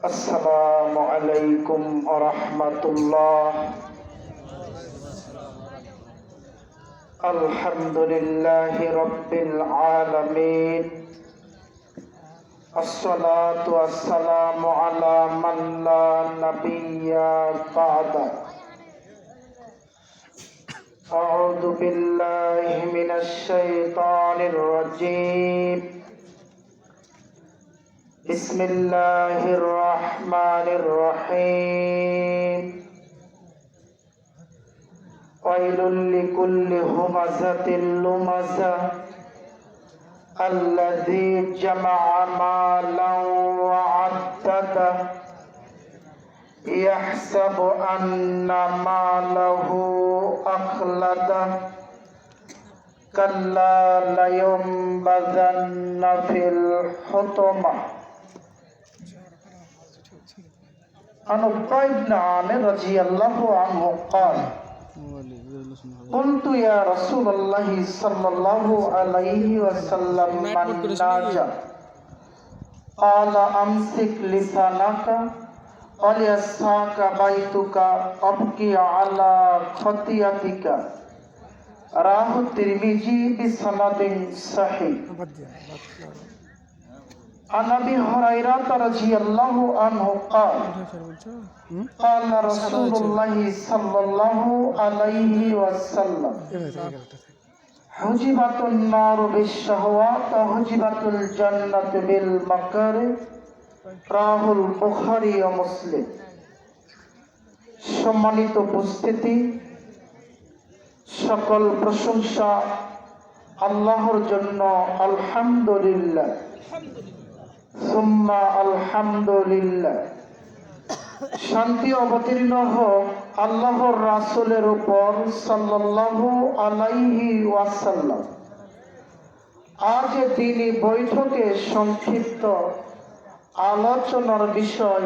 আসসালামু আলাইকুম ওয়া রাহমাতুল্লাহ। আলহামদুলিল্লাহি রাব্বিল আলামিন। আসসালাতু ওয়াসসালামু আলা মান লা নাবিয়্যা বা'দা। আউযু বিল্লাহি মিনাশ শাইতানির রাজীম। বিসমিল্লাহির রহমানির রহিম। ওয়াইলুল লিকুল্লি হুমাযাতিল লুমাযা আল্লাযী জামা'a মালান ওয়া 'আদ্দাদা ইয়াহসাবু আন্না মালাহু আখলাদা কাল্লা লায়ুনবাযান্না ফিল হুতামা। عن عقبة بن عامر رضي الله عنه قال قلت يا رسول الله صلى الله عليه وسلم من ناجى قال أمسك لسانك وليسعك بيتك أبكي على خطيئتك رواه الترمذي بسند صحيح. عن أبي هريرة رضي الله عنه قال قال رسول الله صلى الله عليه وسلم حجبت النار بالشهوات وحجبت الجنة بالمكاره رواه البخاري ومسلم. সম্মানিত উপস্থিতি, সকল প্রশংসা আল্লাহর জন্য। আলহামদুলিল্লাহ সুম্মা আলহামদুলিল্লাহ। শান্তি অবতীর্ণ হোক আল্লাহর রাসূলের উপর সাল্লাল্লাহু আলাইহি ওয়াসাল্লাম। আজ তিনি বৈঠকে সংক্ষিপ্ত আলোচনার বিষয়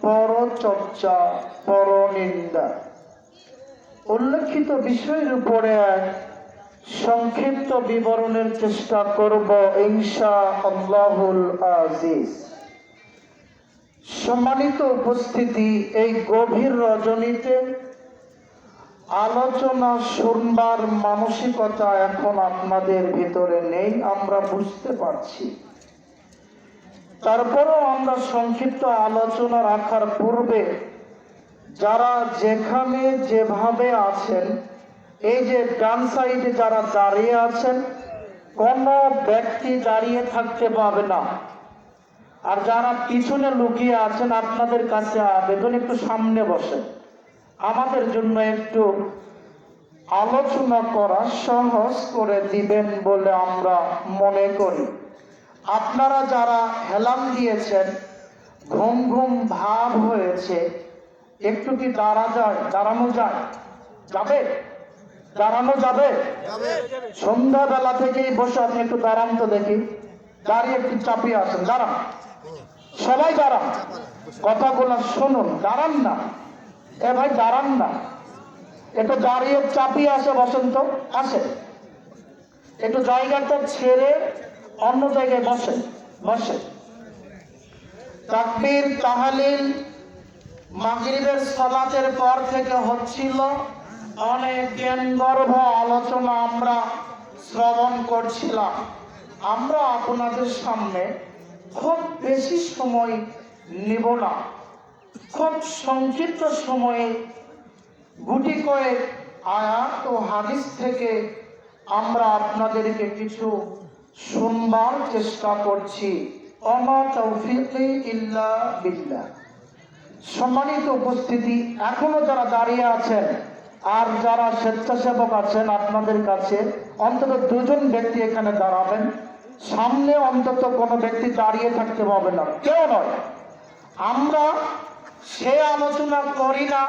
পরচর্চা, পরনিন্দা। উল্লেখিত বিষয়ের উপরে সংক্ষিপ্ত বিবরণের চেষ্টা করব ইনশাআল্লাহুল আজিজ। সম্মানিত উপস্থিতি, এই গভীর রজনীতে আলোচনা শুনবার মানসিকতা এখন আপনাদের ভিতরে নেই, আমরা বুঝতে পারছি। তারপরেও আমরা সংক্ষিপ্ত আলোচনা রাখার পূর্বে যারা যেখানে যেভাবে আছেন, এই যে ডান সাইডে যারা দাঁড়িয়ে আছেন, কোন ব্যক্তি দাঁড়িয়ে থাকতে পাবে না। আর যারা পিছনে লুকিয়ে আছেন, আপনাদের কাছে আবেদন, একটু সামনে বসেন। আমাদের জন্য একটু আলোচনা করা সহজ করে দিবেন বলে আমরা মনে করি। আপনারা যারা হেলান দিয়েছেন, ঘুম ঘুম ভাব হয়েছে, একটু কি দাঁড়ানো যায়? যাবে? দাঁড়ানো যাবে? সন্ধ্যাবেলা থেকেই বসে আপনি একটু দাঁড়ান তো দেখি। দাঁড়িয়ে একটু চাপিয়ে আসেন, দাঁড়ান, সবাই দাঁড়ান, কথাগুলো শুনুন, দাঁড়ান না। এ ভাই দাঁড়ান না, একটু দাঁড়িয়ে চাপিয়ে আসে, বসেন তো, আসে একটু জায়গাটা ছেড়ে অন্য জায়গায় বসে বসে। তাকবীর তাহলিল মাগরিবের সালাতের পর থেকে হচ্ছিল, অনেক জ্ঞানগর্ভ আলোচনা আমরা শ্রবণ করছিলাম। আমরা আপনাদের সামনে খুব বেশি সময় নিব না, খুব সংক্ষিপ্ত সময়ে গুটি কয়েক আয়াত ও হাদিস থেকে আমরা আপনাদেরকে কিছু শুনবার চেষ্টা করছি। ওমা তাওফীকি ইল্লা বিল্লাহ। সম্মানিত উপস্থিতি, এখনো যারা দাঁড়িয়ে আছেন আর যারা স্বেচ্ছাসেবক আছেন, আপনাদের কাছে অন্তত দুজন ব্যক্তি এখানে দাঁড়াবেন। সামনে অন্তত কোনো ব্যক্তি দাঁড়িয়ে থাকতে পারবে না, কেউ নয়। আমরা সে আলোচনা করি না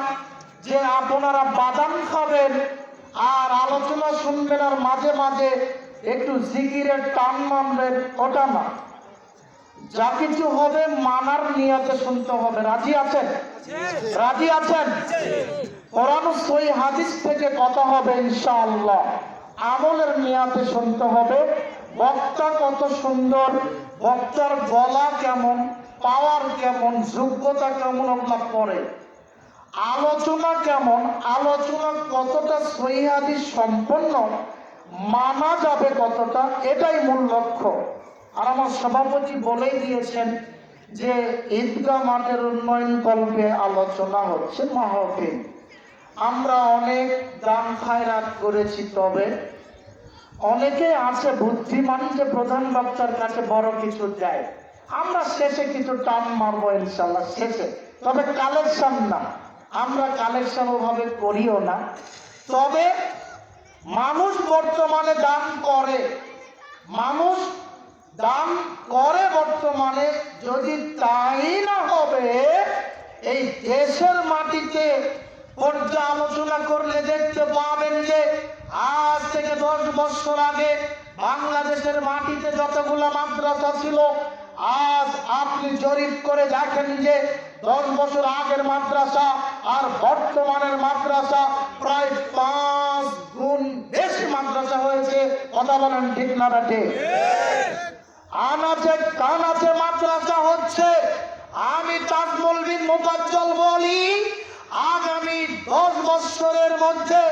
যে আপনারা বাদাম খাবেন আর আলোচনা শুনবেন আর মাঝে মাঝে একটু জিকিরের টান মানবেন, ওটা না। যা কিছু হবে মানার নিয়তে শুনতে হবে। রাজি আছেন? রাজি আছেন? কোরআন সহিহ হাদিস থেকে কথা হবে ইনশাআল্লাহ। আমলের নিয়তে শুনতে হবে। বক্তা কত সুন্দর, বক্তার গলা কেমন, পাওয়ার কেমন, যোগ্যতা কেমন, ওগুলা পরে। আলোচনা কেমন, আলোচনা কতটা সহিহ হাদিস সম্পন্ন, মানা যাবে কতটা, এটাই মূল লক্ষ্য। আর আমার সভাপতি বলেই দিয়েছেন যে ঈদগাহ মাঠের উন্নয়ন কল্পে আলোচনা হচ্ছে, মাহফিল। আমরা অনেক দান খায়রাত করেছি, তবে অনেকে আছে বুদ্ধিমান যে প্রধান বক্তার কাছে বড় কিছু দেয়। আমরা শেষে কিছু টান মারবো ইনশাল্লাহ শেষে, তবে কালেকশন না, আমরা কালেকশন ওভাবে করিও না। তবে মানুষ বর্তমানে দান করে, মানুষ দান করে বর্তমানে। যদি তাই না হবে, এই দেশের মাটিতে পর্যালোচনা করলে দেখতে পাবেন যে আজ থেকে 10 বছর আগে বাংলাদেশের মাটিতে যতগুলো মাদ্রাসা ছিল, আজ আপনি জরিপ করে দেখেন যে 10 বছর আগের মাদ্রাসা আর বর্তমানের মাদ্রাসা প্রায় 5 গুণ বেশি মাদ্রাসা হয়েছে। কথা বলেন ঠিক না ঠিক? আনাচে কানাচে মাদ্রাসা হচ্ছে। আমি তাজমুল বিন মুফাজ্জল বলি, আগামী 10 বছরের মধ্যে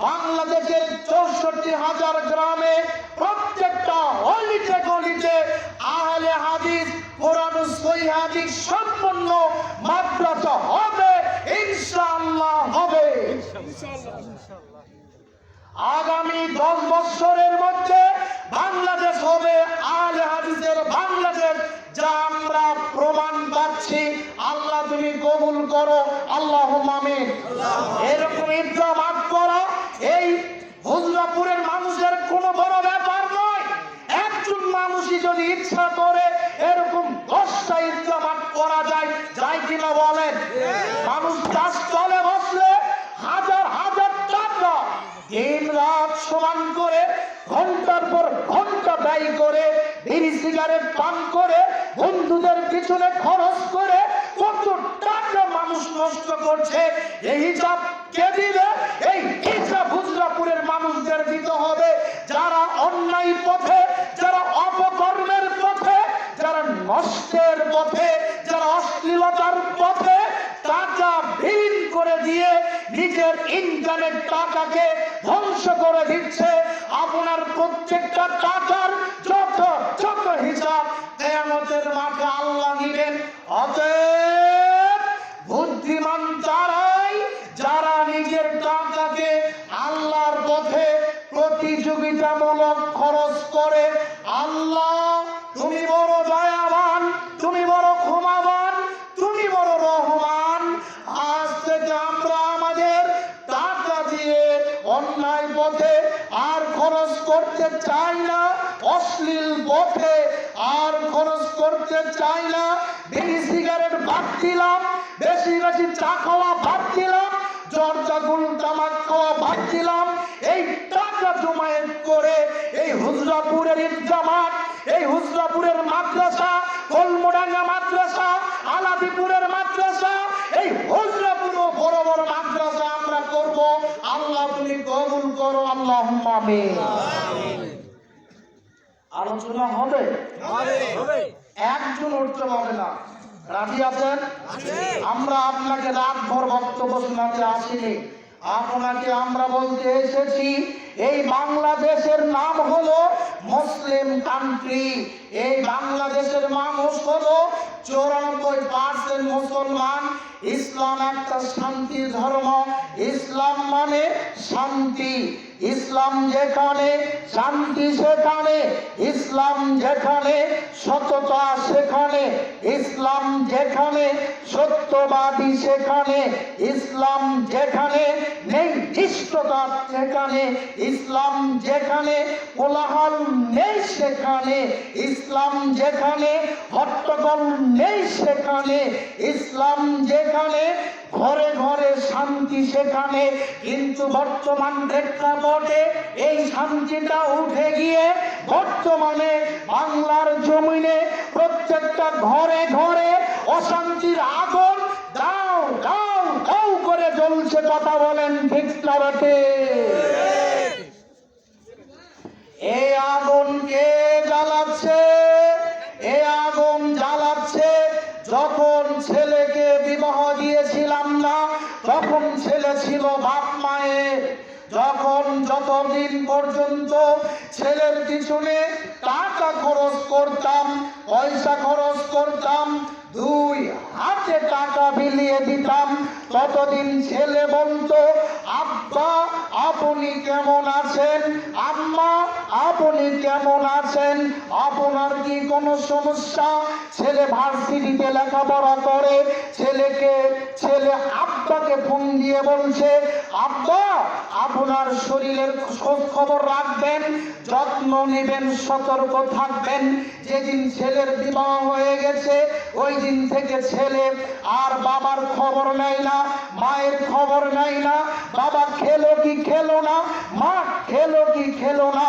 বাংলাদেশের 64,000 গ্রামে প্রত্যেকটা অলিতে গলিতে আহলে হাদিস, কোরআন সহিহ হাদিস সম্পন্ন মাদ্রাসা হবে, ইনশাআল্লাহ হবে। আগামী 10 বছরের মধ্যে বাংলাদেশ হবে আহলে হাদিসের বাংলাদেশ, যা আমরা প্রমাণ পাচ্ছি। আল্লাহ তুমি কবুল করো, আল্লাহুম্মা আমিন। এরকম ঈদগাহ মাঠ করা এই হুজরাপুরের মানুষের কোনো বড় ব্যাপার নয়। একজন মানুষই যদি ইচ্ছা করে এরকম 10টা ঈদগাহ মাঠ করা যায়, যায় কিনা বলেন? মানুষ গাছ তলে বসলে হাজার হাজার টাকা দিন রাত সমান করে, ঘন্টার পর ঘন্টা ব্যয় করে, বিড়ি সিগারেট পান করে, বন্ধুদের পিছনে খরচ করে কত টাকা মানুষ নষ্ট করছে। এই হিসাব কে দিবে? এই হিসাব হুজরাপুরের মানুষদের দিতে হবে, যারা অন্যায় পথে, যারা অপকর্মের পথে, যারা নষ্টের পথে, যারা অশ্লীলতার পথে টাকা বিলীন করে দিয়ে নিজের ইনকামের টাকাকে ধ্বংস করে দিচ্ছে। আপনার প্রত্যেকটা টাকার যত যত হিসাব কিয়ামতের মাঠে আল্লাহ নিবেন। অতএব বুদ্ধিমান তারাই যারা নিজের টাকাকে আল্লাহর পথে প্রতিযোগিতামূলক খরচ করে। আল্লাহ তুমি বড় দয়াবান, তুমি বড় ক্ষমাবান, তুমি বড় রহমান। আজ থেকে আমরা আমাদের টাকা দিয়ে অন্যায় পথে আর খরচ করতে চাই না, অশ্লীল পথে আর খরচ করতে চাই না। বিড়ি সিগারেট বাদ দিলাম, বেশি বেশি চা খাওয়া বাদ দিলাম, জর্দা গুল তামাক খাওয়া বাদ দিলাম। এই টাকা জমায়েত করে এই হুজরাপুরের ঈদগাহ মাঠ, এই হুজরাপুরের মাদ্রাসা, কলমডাঙ্গা মাদ্রাসা, আলাদিপুরের মাদ্রাসা, এই হুজরাপুর বড় বড় মাদ্রাসা আমরা করব। আল্লাহ তুমি কবুল করো, আল্লাহুম্মা আমিন। আলোচনা হবে, একজন উঠতে পারবে না। রাজি আছেন? আমরা আপনাকে রাতভর বক্তব্য শোনাতে আসিনি, আপনাকে আমরা বলতে এসেছি এই বাংলাদেশের নাম হলো মুসলিম কান্ট্রি। এই বাংলাদেশের মানুষ হলো 94% মুসলমান। ইসলাম একটা শান্তি ধর্ম। ইসলাম মানে শান্তি। ইসলাম যেখানে শান্তি সেখানে, ইসলাম যেখানে সততা সেখানে, ইসলাম যেখানে সত্যবাদী সেখানে, ইসলাম যেখানে নেই ঘনিষ্ঠতা যেখানে, ইসলাম যেখানে, কোলাহল নেই সেখানে, ইসলাম যেখানে, হট্টগোল নেই সেখানে, ইসলাম যেখানে, ঘরে ঘরে শান্তি সেখানে। কিন্তু বর্তমান প্রেক্ষাপটে এই শান্তিটা উঠে গিয়ে বর্তমানে বাংলার জমিনে প্রত্যেকটা ঘরে ঘরে অশান্তির আগুন দাও দাও দাও করে জ্বলছে। কথা বলেন ঠিক না বটে? এই আগুন কে জ্বালাচ্ছে? এই আগুন জ্বালাচ্ছে যখন ছেলেকে বিবাহ দিয়েছিলাম না, তখন ছেলে ছিল বাপ মায়ের। যখন যতদিন পর্যন্ত ছেলের পিছনে টাকা খরচ করতাম, পয়সা খরচ করতাম, দুই হাতে টাকা বিলিয়ে দিতাম, ততদিন ছেলে বলতো, আব্বা আপনি কেমন আছেন, আম্মা আপনি কেমন আছেন, আপনার কি কোনো সমস্যা? ছেলে ভার্সিটিতে লেখাপড়া করে, ছেলে আব্বাকে ফোন দিয়ে বলছে, আব্বা আপনার শরীরের খোঁজ খবর রাখবেন, যত্ন নেবেন, সতর্ক থাকবেন। যেদিন ছেলের বিবাহ হয়ে গেছে ওই দিন থেকে ছেলে আর বাবার খবর নেয় না, মায়ের খবর নেয় না। বাবা খেলো কি খেলো না, মা খেলো কি খেলো না,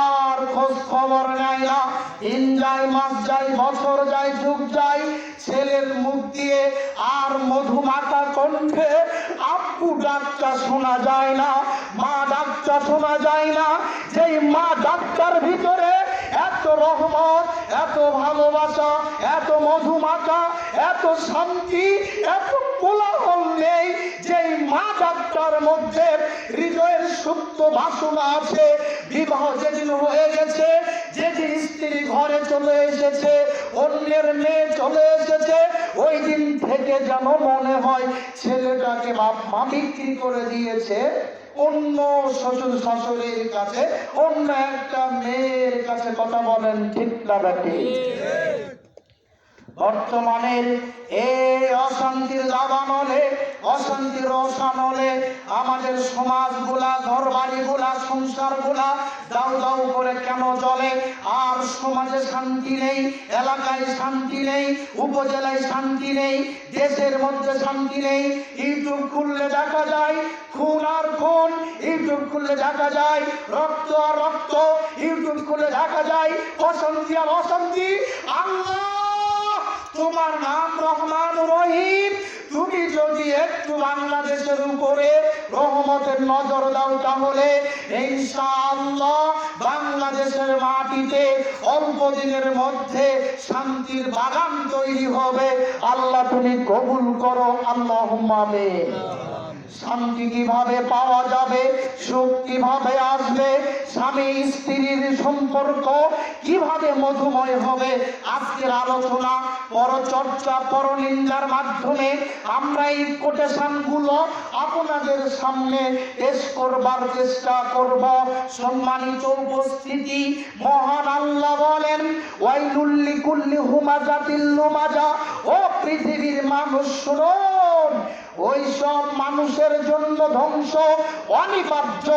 আর খোঁজ খবর নেয় না। দিন যায়, মাস যায়, বছর যায়, যুগ যায়, ছেলের মুখ দিয়ে আর মধুমাখা কণ্ঠে আব্বু ডাকটা শোনা যায় না, মা ডাকটা শোনা যায় না। যেই মা ডাক্তার ভিতরে এত রহমত, এত ভালোবাসা, এত মধুমাখা, এত শান্তি, এত কোলাহল নেই। যেই মা ডাক্তার মধ্যে হৃদয়ের সুপ্ত বাসনা আছে, বিবাহ যেদিন হয়ে গেছে, যেদিন স্ত্রী ঘরে চলে এসেছে, অন্যের মেয়ে চলে এসেছে, ওই দিন থেকে যেন মনে হয় ছেলেটাকে বাপ মা বিক্রি করে দিয়েছে অন্য শ্বশুর শাশুড়ির কাছে, অন্য একটা মেয়ের কাছে। কথা বলেন ঠিক না বেটি? বর্তমানের এই অশান্তির দাবানলে, অশান্তির রসানলে আমাদের সমাজগুলা, ঘর বাড়িগুলা, সংসারগুলা দাউ দাউ করে কেন চলে? আর সমাজে শান্তি নেই, এলাকায় শান্তি নেই, উপজেলায় শান্তি নেই, দেশের মধ্যে শান্তি নেই। ইউটিউব খুললে দেখা যায় খুন আর খুন, ইউটিউব খুললে দেখা যায় রক্ত আর রক্ত, ইউটিউব খুললে দেখা যায় অশান্তি আর অশান্তি। আল্লাহ তোমার নাম রহমান রহিম, তুমি যদি একটু বাংলাদেশের উপরে রহমতের নজর দাও তাহলে ইনশাআল্লাহ বাংলাদেশের মাটিতে অল্প দিনের মধ্যে শান্তির বাগান তৈরি হবে। আল্লাহ তুমি কবুল করো, আল্লাহুম্মা আমিন। শান্তি কিভাবে পাওয়া যাবে, সুখ কিভাবে আসবে, স্বামী স্ত্রীর সম্পর্ক কিভাবে মধুময় হবে, আজকের আলোচনা পরচর্চা, পরনিন্দার মাধ্যমে আমরা এই কোটেশন গুলো আপনাদের সামনে পেশ করবার চেষ্টা করব। সম্মানিত উপস্থিতি, মহান আল্লাহ বলেন, ওয়াইলুল লিকুল্লি হুমাজাতিল লুমাজা, ও পৃথিবীর মানুষ শুনুন, ওইসব মানুষের জন্য ধ্বংস অনিবার্য,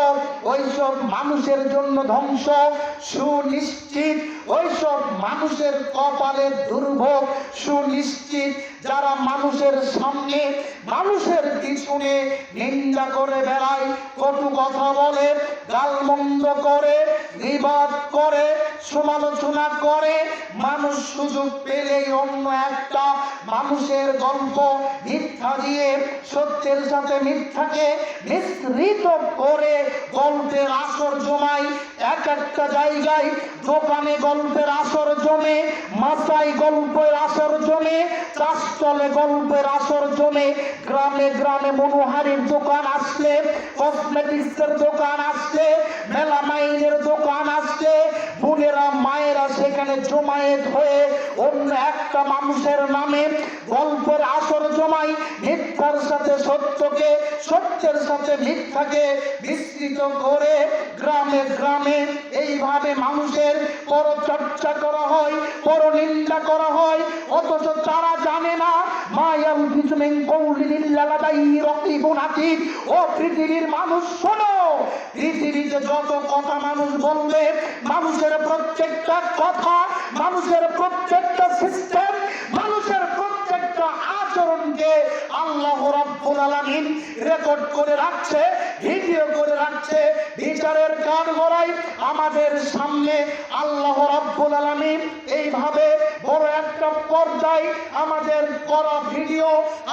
ওইসব মানুষের জন্য ধ্বংস সুনিশ্চিত, ওইসব মানুষের কপালে দুর্ভোগ সুনিশ্চিত, যারা মানুষের সামনে, মানুষের পিছনে নিন্দা করে বেড়ায়, কটু কথা বলে, গালমন্দ করে, বিবাদ করে, সমালোচনা করে, মানুষ সুযোগ পেলেই অন্য একটা মানুষের গল্প মিথ্যা দিয়ে সত্যের সাথে মিথ্যাকে মিশ্রিত করে গল্পের আসর জমায়। এক একটা জায়গায় দোকানে গল্পের আসর জমে, মাথায় গল্পের আসর জমে, চাষতলে গল্পের আসর জমে, গ্রামে গ্রামে মনোহারীর দোকান আসলে, কসমেটিক্সের দোকান আসলে, মেলামাইনের দোকান আসলে, বোনেরা মায়েরা সেখানে জমায়েত হয়ে অন্য একটা মানুষের নামে গল্পের আসর জমাই, মিথ্যার সাথে সত্যকে, সত্যের সাথে মিথ্যাকে মিশ্রিত করে গ্রামে গ্রামে এইভাবে মানুষের পরচর্চা করা হয়, পরনিন্দা করা হয়। অথচ তারা জানে না মায়াল বিজমিন কৌলিল্লাহ লাদাইহি রাকিবুন আতীদ। ও পৃথিবীর মানুষ শোনো, পৃথিবীতে যত কথা মানুষ বলবে, মানুষের প্রত্যেকটা কথা, মানুষের প্রত্যেকটা সিস্টেম, মানুষের প্রত্যেকটা আচরণকে আল্লাহ রাব্বুল আলামিন রেকর্ড করে রাখছে, ভিডিও করে রাখছে। বিচারের কাঠগড়ায় আমাদের সামনে আল্লাহ রাব্বুল আলামিন এইভাবে বড় একটা পর্দায় আমাদের করা ভিডিও,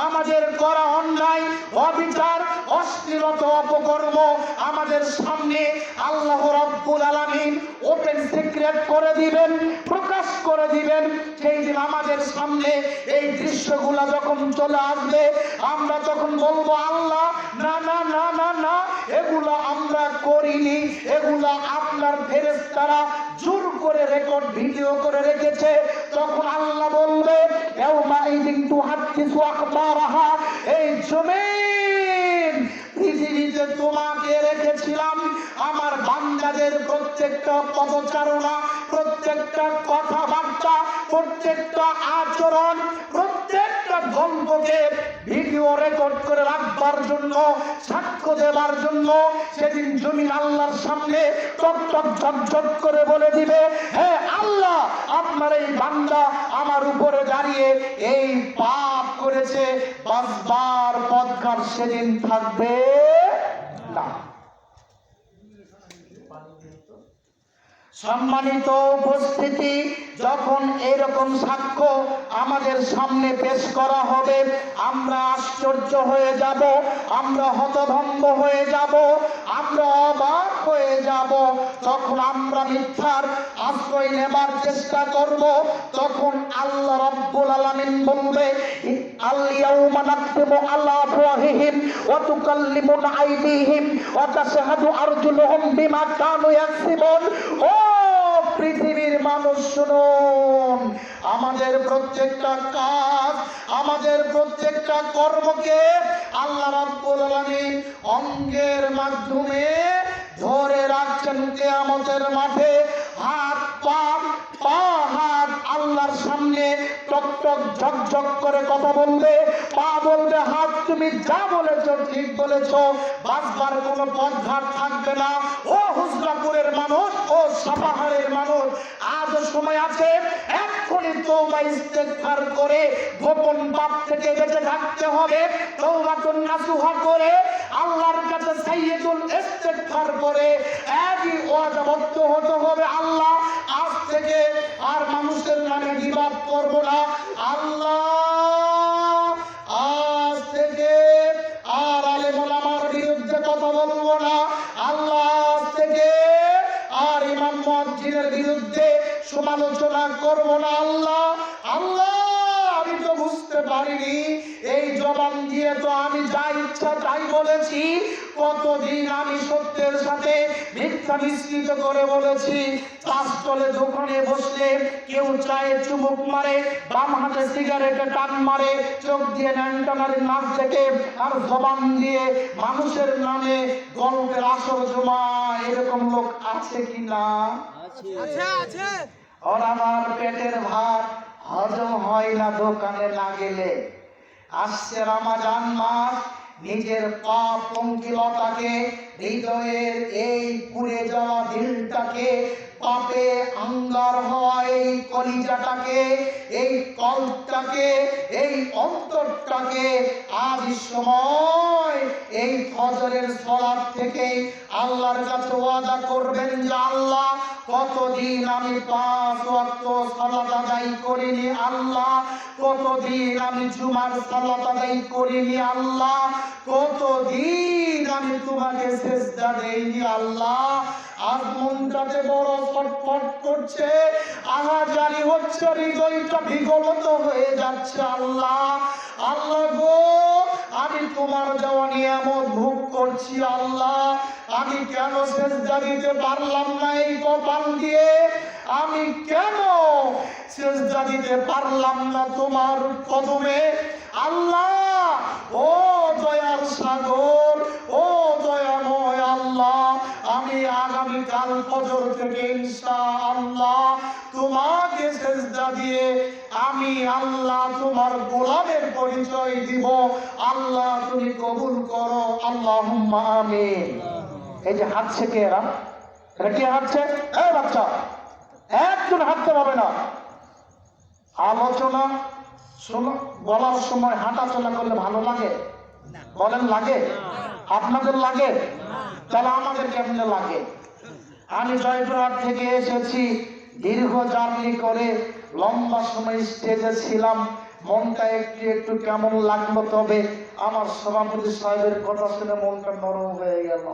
আমাদের করা অন্যায়, অবিচার, অশ্লীলতা, অপকর্ম আমাদের সামনে আল্লাহ রাব্বুল আলামিন ওপেন সিক্রেট করে দিবেন, প্রকাশ করে দিবেন। সেই দিন আমাদের সামনে এই দৃশ্যগুলা যখন চলে আসবে, আমরা তখন বলবো আল্লাহ না না না না না, এগুলা আমরা করিনি, এগুলা আপনার ফেরেশতারা জোর করে রেকর্ড ভিডিও করে রেখেছে। তখন আল্লাহ বলবে ইয়াউমা ইযিন তুহাদ্দিসু আখবারাহা, এই জমিন পৃথিবীতে তোমাকে রেখেছিলাম আমার বান্দাদের প্রত্যেকটা পদচারণা, প্রত্যেকটা কথাবার্তা, প্রত্যেকটা আচরণ, প্রত্যেকটা গল্পকে ভিডিও রেকর্ড করে রাখবার জন্য, সাক্ষ্য দেবার জন্য। সেদিন জমিন আল্লাহর সামনে টক টক ঝকঝক করে বলে দিবে, হে আল্লাহ, আপনার এই বান্দা আমার উপরে দাঁড়িয়ে এই পাপ করেছে, বাঁচবার পথঘাট সেদিন থাকবে না। সম্মানিত উপস্থিতি, যখন এরকম সাক্ষ্য আমাদের সামনে পেশ করা হবে, আমরা আশ্চর্য হয়ে যাব, আমরা হতভম্ব হয়ে যাব, আমরা অবাক হয়ে যাব। তখন আমরা মিথ্যার আশ্রয় নেবার চেষ্টা করব। তখন আল্লাহ রাব্বুল আলামিন বলবে আল ইয়াউমা নাকতিমু আলা আফওয়াহিহিম ওয়া তুকাল্লিমুনা আইদিহিম ওয়া তাশহাদু আরজুলুহুম বিমা কানু ইয়াকসিবুন। ও পৃথিবীর মানুষ শুনুন, আমাদের প্রত্যেকটা কাজ, আমাদের প্রত্যেকটা কর্মকে আল্লাহ রাব্বুল আলামিন অঙ্গের মাধ্যমে ধরে রাখছেন কিয়ামতের মাঠে। হাত পা, পা হাত আল্লাহর সামনে টক টক ঝকঝক করে কথা বলবে। পা বলবে হাত তুমি যা বলেছো ঠিক বলেছো, বাঁচবার কোনো পথঘাট থাকবে না। ও হুজরাপুরের মানুষ, ও সাপাহারের মানুষ, আজও সময় আছে, এক্ষুনি তওবা ইস্তেগফার করে গোপন পাপ থেকে বেঁচে থাকতে হবে। তওবাতুন নাসুহা করে আল্লাহর কাছে সাইয়্যিদুল ইস্তেগফার করে একই ওয়াদাবদ্ধ হতে হবে, আল্লাহ আজ থেকে আর মানুষের নামে গীবত করব না, আল্লাহ আজ থেকে আর আলেম ওলামার বিরুদ্ধে কথা বলবো না, আল্লাহ আজ থেকে আর ইমাম মুয়াজ্জিনের বিরুদ্ধে সমালোচনা করব না। আল্লাহ আল্লাহ, আমি তো বুঝতে পারিনি, এই জবান দিয়ে তো আমি যা ইচ্ছা তাই বলেছি। কতদিন আমি সত্যের সাথে মিথ্যা মিশ্রিত করে বলেছি। চাষতলে দোকানে বসলে কেউ চায়ে চুমুক মারে, বাম হাতে সিগারেটে টান মারে, চোখ দিয়ে ন্যাংটানারি নাচ দেখে, আর জবান দিয়ে মানুষের নামে গল্পের আসর জমা। এরকম লোক আছে কি না? আছে। আর আমার পেটের ভাত হজম হয় না দোকানে না গেলে। আসছে রমাজান মাস, নিজের পাপ পঙ্কিলতাকে, হৃদয়ের এই পুড়ে যাওয়া দিলটাকে, পাপে আঙ্গার হওয়া এই কলিজাটাকে, এই কলটাকে, এই অন্তরটাকে আজ সময় এই ফজরের সালাত থেকে আল্লাহর কাছে ওয়াদা করবেন যে আল্লাহ, কতদিন আমি 5 ওয়াক্ত সালাত আদায় করিনি আল্লাহ, কতদিন আমি জুমার সালাত আদায় করিনি আল্লাহ, কতদিন আমি তোমাকে সিজদা দেইনি আল্লাহ। আজ মনটাতে বড় ছটফট করছে, আহাজারি হচ্ছে, হৃদয়টা বিগলিত হয়ে যাচ্ছে আল্লাহ। আল্লাহ গো, আমি তোমার দেওয়া নিয়ামত ভোগ করছি আল্লাহ, আমি কেন সিজদা দিতে পারলাম না এই কপাল দিয়ে? আমি কেন সিজদা দিতে পারলাম না তোমার কদমে? আল্লাহ, ও দয়ার সাগর, ও দয়াময় আল্লাহ, আমি আগামীকাল ফজর থেকে ইনশাআল্লাহ তোমাকে সিজদা দিয়ে আমি আল্লাহ তোমার গোলামের পরিচয় দিব। আল্লাহ তুমি কবুল করো, আল্লাহুম্মা আমিন। এই যে হাঁটছে কে? এরা কে হাঁটছে? এই বাচ্চা, একজন হাঁটতে পারবে না। আলোচনা শোনো, বলার সময় হাঁটা চলা করলে ভালো লাগে? বলেন লাগে? আপনাদের লাগে? তাহলে আমাদের কেমনে লাগে? আমি জয়পুরহাট থেকে এসেছি, দীর্ঘ জার্নি করে লম্বা সময় স্টেজে ছিলাম, মনটা একটু একটু কেমন লাগলো। তবে আমার সভাপতি সাহেবের কথা শুনে মনটা নরম হয়ে গেল।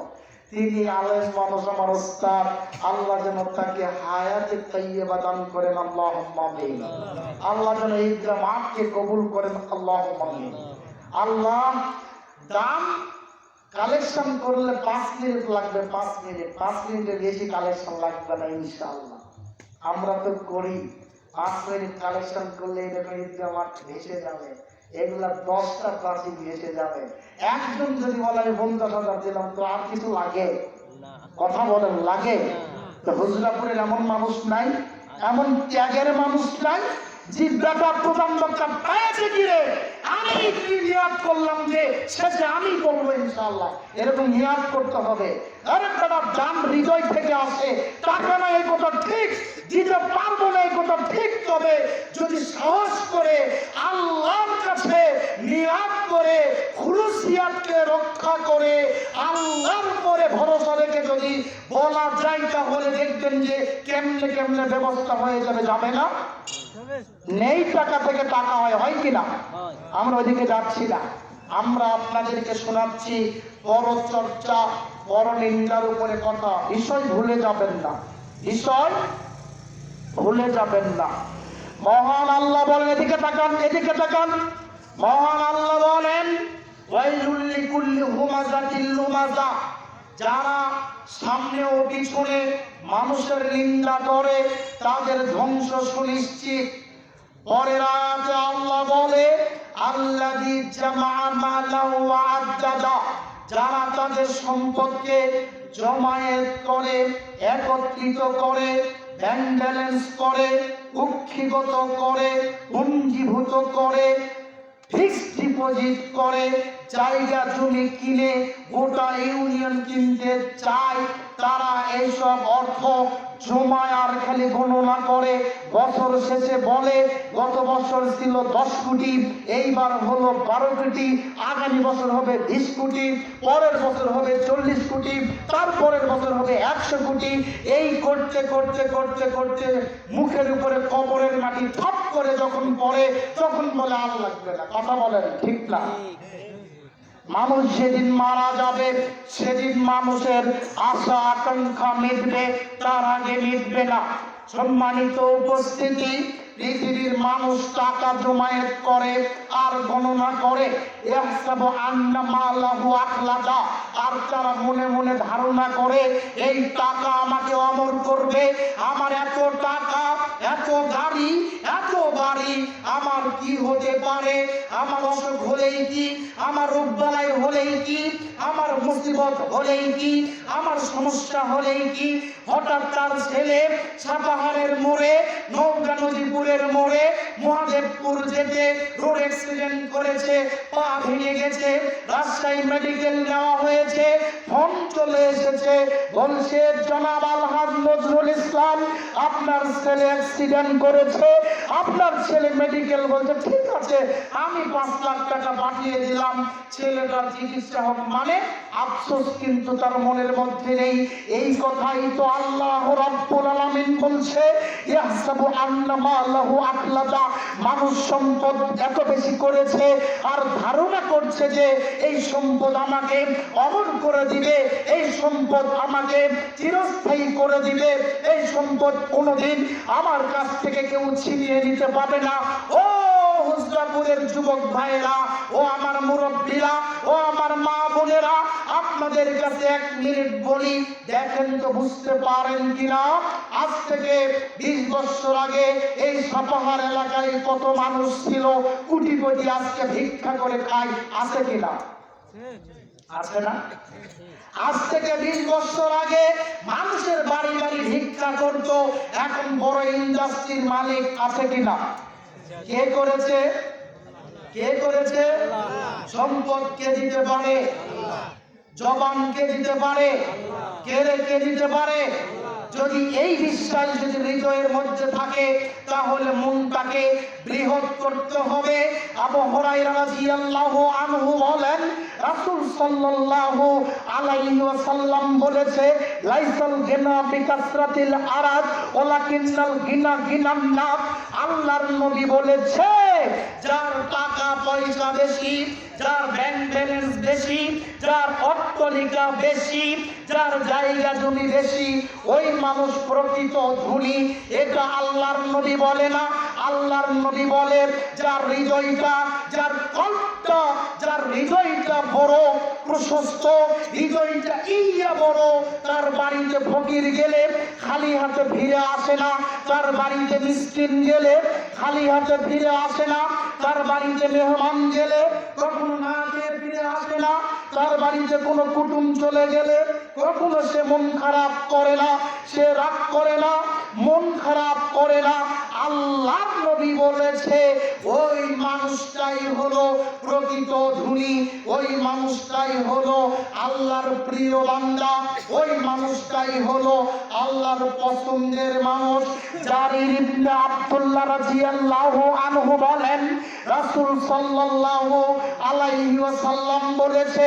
তিনি আলেম মানুষ, আমার ওস্তাদ, আল্লাহ যেন তাকে হায়াতে তাইয়্যিবা দান করেন, আল্লাহুম্মা আমিন। আল্লাহ যেন এই জামাতকে কবুল করেন, আল্লাহুম্মা আমিন। আল্লাহ, দাম কালেকশন করলে 5 মিনিট লাগবে, 5 মিনিট, 5 মিনিটের বেশি কালেকশন লাগবে না ইনশাআল্লাহ। আমরা তো করি 5 মিনিট কালেকশন করলে এরকম জামাত ভেসে যাবে, এগুলা 10টা প্রাচীন ভেসে যাবে। একজন যদি বলে 50,000 দিলাম, তো আর কিছু লাগে? কথা বলেন, লাগে? তো হুজুরাপুরের এমন মানুষ নাই, এমন ত্যাগের মানুষ নাই জিব্রাটা প্রধানটা পায়েছে গিরে আমি নিয়াত করলাম যে শেষে আমি বলবো ইনশাআল্লাহ। এরকম নিয়াত করতে হবে। আরে বেটা, জান হৃদয় থেকে আসে, টাকা না এই কথা ঠিক, দিতে পারবো না এই কথা ঠিক, তবে যদি সাহস করে আল্লাহর কাছে নিয়াত করে খুলুসিয়াতকে রক্ষা করে আল্লাহর উপরে ভরসা রেখে যদি বলা যায়, তাহলে দেখবেন যে কেমনে কেমনে ব্যবস্থা হয়ে যাবে। যাবে না? নেই টাকা থেকে টাকা হয় কিনা? আমরা ওইদিকে যাচ্ছি না, আমরা আপনাদেরকে শোনাচ্ছি পরচর্চা, পরনিন্দার উপরে কথা। বিষয় ভুলে যাবেন না, বিষয় ভুলে যাবেন না। মহান আল্লাহ বলেন, এদিকে তাকান, এদিকে তাকান। মহান আল্লাহ বলেন, ওয়াইলুল লিকুল্লি হুমাযাতিল লুমাযা, যারা সামনে ও পিছনে মানুষের নিন্দা করে তাদের ধ্বংস সুনিশ্চিত। পরের আয়াতে আল্লাহ বলে, আল্লাযী জামা মালান ওয়া আদ্দাদা, যারা তাদের সম্পদকে জমায়েত করে, একত্রিত করে, ব্যাংক ব্যালেন্স করে, কুক্ষিগত করে, পুঞ্জীভূত করে, ফিক্সড ডিপোজিট করে, জায়গা জমি কিনে গোটা ইউনিয়ন কিনতে চায়, তারা এইসব অর্থ জমায় আর খালি গণনা করে বছর শেষে বলে গত বছর ছিল 10 কোটি, এইবার হলো 12 কোটি, আগামী বছর হবে 20 কোটি, পরের বছর হবে 40 কোটি, তারপরের বছর হবে 100 কোটি। এই করতে করতে করতে করতে মুখের উপরে কবরের মাটি ঠপ করে যখন পড়ে, তখন বলে আর লাগবে না। কথা বলেন ঠিক না? মানুষ যেদিন মারা যাবে সেদিন মানুষের আশা আকাঙ্ক্ষা মিটবে, তার আগে মিটবে না। সম্মানিত উপস্থিতি, পৃথিবীর মানুষ টাকা জমায়েত করে আর গণনা করে, ইহসাবু আন্না মালাহু আখলাদা, আর তারা মনে মনে ধারণা করে এই টাকা আমাকে অমর করবে, আমার এত টাকা, এত গাড়ি, এত বাড়ি, আমার কি হতে পারে? আমার অসুখ হলেই কি, আমার রোগবালাই হলেই কি, আমার মুসিবত হলেই কি, আমার সমস্যা হলেই কি? হঠাৎ তার ছেলে সাপাহারের মোড়ে, নৌকা নদীপুরের মোড়ে, মহাদেবপুর যেতে রোড অ্যাক্সিডেন্ট করেছে, পা ভেঙে গেছে, রাজশাহী মেডিকেল নেওয়া হয়েছে, ফোন চলে এসেছে, বলছে জনাব আলহাজ নজরুল ইসলাম, আপনার ছেলে অ্যাক্সিডেন্ট করেছে, আপনার ছেলে মেডিকেল। বলছে ঠিক আছে, আমি 5 লাখ টাকা পাঠিয়ে দিলাম, ছেলেটার চিকিৎসা হোক। মানে আফসোস কিন্তু তার মনের মধ্যে নেই। এই কথাই তো আল্লাহ রাব্বুল আলামিন বলছে, ইহসাবু আন্না মালাহু আখলাদা, মানুষ সম্পদ এত বেশি করেছে আর ধারণা করছে যে এই সম্পদ আমাকে অমর করে দিবে, এই সম্পদ আমাকে চিরস্থায়ী করে দিবে, এই সম্পদ কোনোদিন আমার কাছ থেকে কেউ ছিনিয়ে নিতে পারবে না। ও হুজরাপুরের যুবক ভাইরা, ও আমার মুরব্বীরা, ও আমার মা বোনেরা, আপনাদের কাছে 1 মিনিট বলি, দেখেন তো বুঝতে পারেন কিনা। আজ থেকে 20 বছর আগে এই সাপাহার এলাকায় কত মানুষ ছিল কোটিপতি, আজকে ভিক্ষা করে খায়, আছে কিনা? আছে না? আজ থেকে 20 বছর আগে মানুষের বাড়ি বাড়ি ভিক্ষা করত, এখন বড় ইন্ডাস্ট্রির মালিক, আছে কিনা? কে করেছে? কে করেছে? সম্পদ কে দিতে পারে? জবান কে দিতে পারে? কে দিতে পারে? যদি এই বিশ্বাস যদি হৃদয়ের মধ্যে থাকে তাহলে মনটাকে বৃহৎ করতে হবে। আবু হুরায়রা রাদিয়াল্লাহু আনহু বলেন, রাসূল সাল্লাল্লাহু আলাইহি ওয়াসাল্লাম বলেছে, লাইসাল গিনা বিকাসরাতিল আরাদ ওয়ালাকিন্নাল গিনা গিনান নাফস। আল্লাহর নবী বলেছে, যার টাকা পয়সা বেশি, যার ব্যাংক ব্যালেন্স বেশি, যার অট্টালিকা বেশি, যার জায়গা জমি বেশি, ওই মানুষ প্রকৃত ধনী। এটা আল্লাহর নবী বলে না। আল্লাহর নবী বলে, যার হৃদয়টা, যার কল্পটা, যার হৃদয়টা বড় প্রশস্ত, হৃদয়টা ইয়া বড়, তার বাড়িতে ফকির গেলে খালি হাতে ফিরে আসে না, তার বাড়িতে মিসকিন গেলে খালি হাতে ফিরে আসে না, তার বাড়িতে মেহমান গেলে কখনো না খেয়ে ফিরে আসে না, তার বাড়িতে কোনো কুটুম চলে গেলে কখনো সে মন খারাপ করে না, সে রাগ করে না, মন খারাপ করে না। আল্লাহর নবী বলেছে, ওই মানুষটাই হলো প্রকৃত ধনী, ওই মানুষটাই হলো আল্লাহর প্রিয় বান্দা, ওই মানুষটাই হলো আল্লাহর পছন্দের মানুষ। জারির ইবনে আব্দুল্লাহ রাদিয়াল্লাহু আনহু বলেন, রাসূল সাল্লাল্লাহু আলাইহি ওয়াসাল্লাম বলেছে,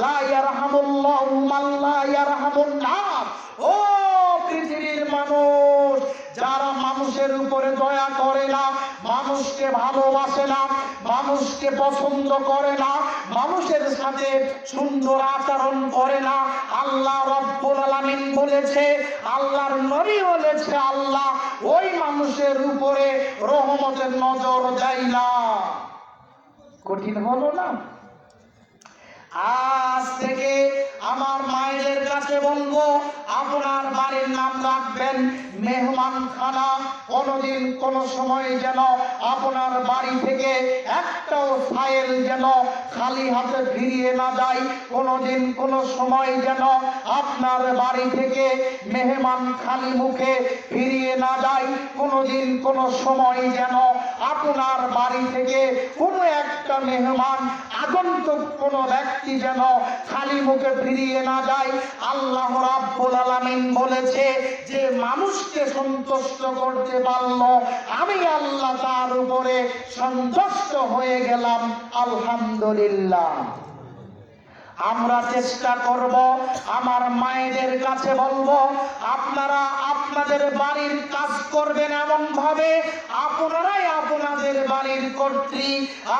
লা ইয়ারহামুল্লাহু মান লা ইয়ারহামুন নাস। ও পৃথিবীর মানুষ, যারা মানুষের উপরে দয়া করে না, মানুষকে ভালোবাসে না, মানুষকে পছন্দ করে না, মানুষের সাথে সুন্দর আচরণ করে না, আল্লাহ রাব্বুল আলামিন বলেছে, আল্লাহর নবী বলেছে, আল্লাহ ওই মানুষের উপরে রহমতের নজর দেয় না। কঠিন হলো না? আজ থেকে আমার মায়েদের কাছে বলবো, আপনার বাড়ির নাম রাখবেন মেহমান খানা। কোনদিন কোন সময় যেন আপনার বাড়ি থেকে একটাও ফাইল যেন খালি হাতে ফিরিয়ে না যায়। কোনদিন কোন সময় যেন আপনার বাড়ি থেকে মেহমান খালি মুখে ফিরিয়ে না যায়। কোনদিন কোন সময় যেন আপনার বাড়ি থেকে কোনো একটা মেহমান আগন্তুক কোন ব্যক্তি যেন খালি মুখে ফিরিয়ে না যায়। আল্লাহ রাব্বুল আলামিন বলেছে, যে মানুষকে সন্তুষ্ট করতে পারলো, আমি আল্লাহ তার উপরে সন্তুষ্ট হয়ে গেলাম। আলহামদুলিল্লাহ। আমরা চেষ্টা করব, আমার মায়েদের কাছে বলবো, আপনারা আপনাদের বাড়ির কাজ করবেন এমন ভাবে আপনারাই আপনাদের বাড়ির কর্ত্রী,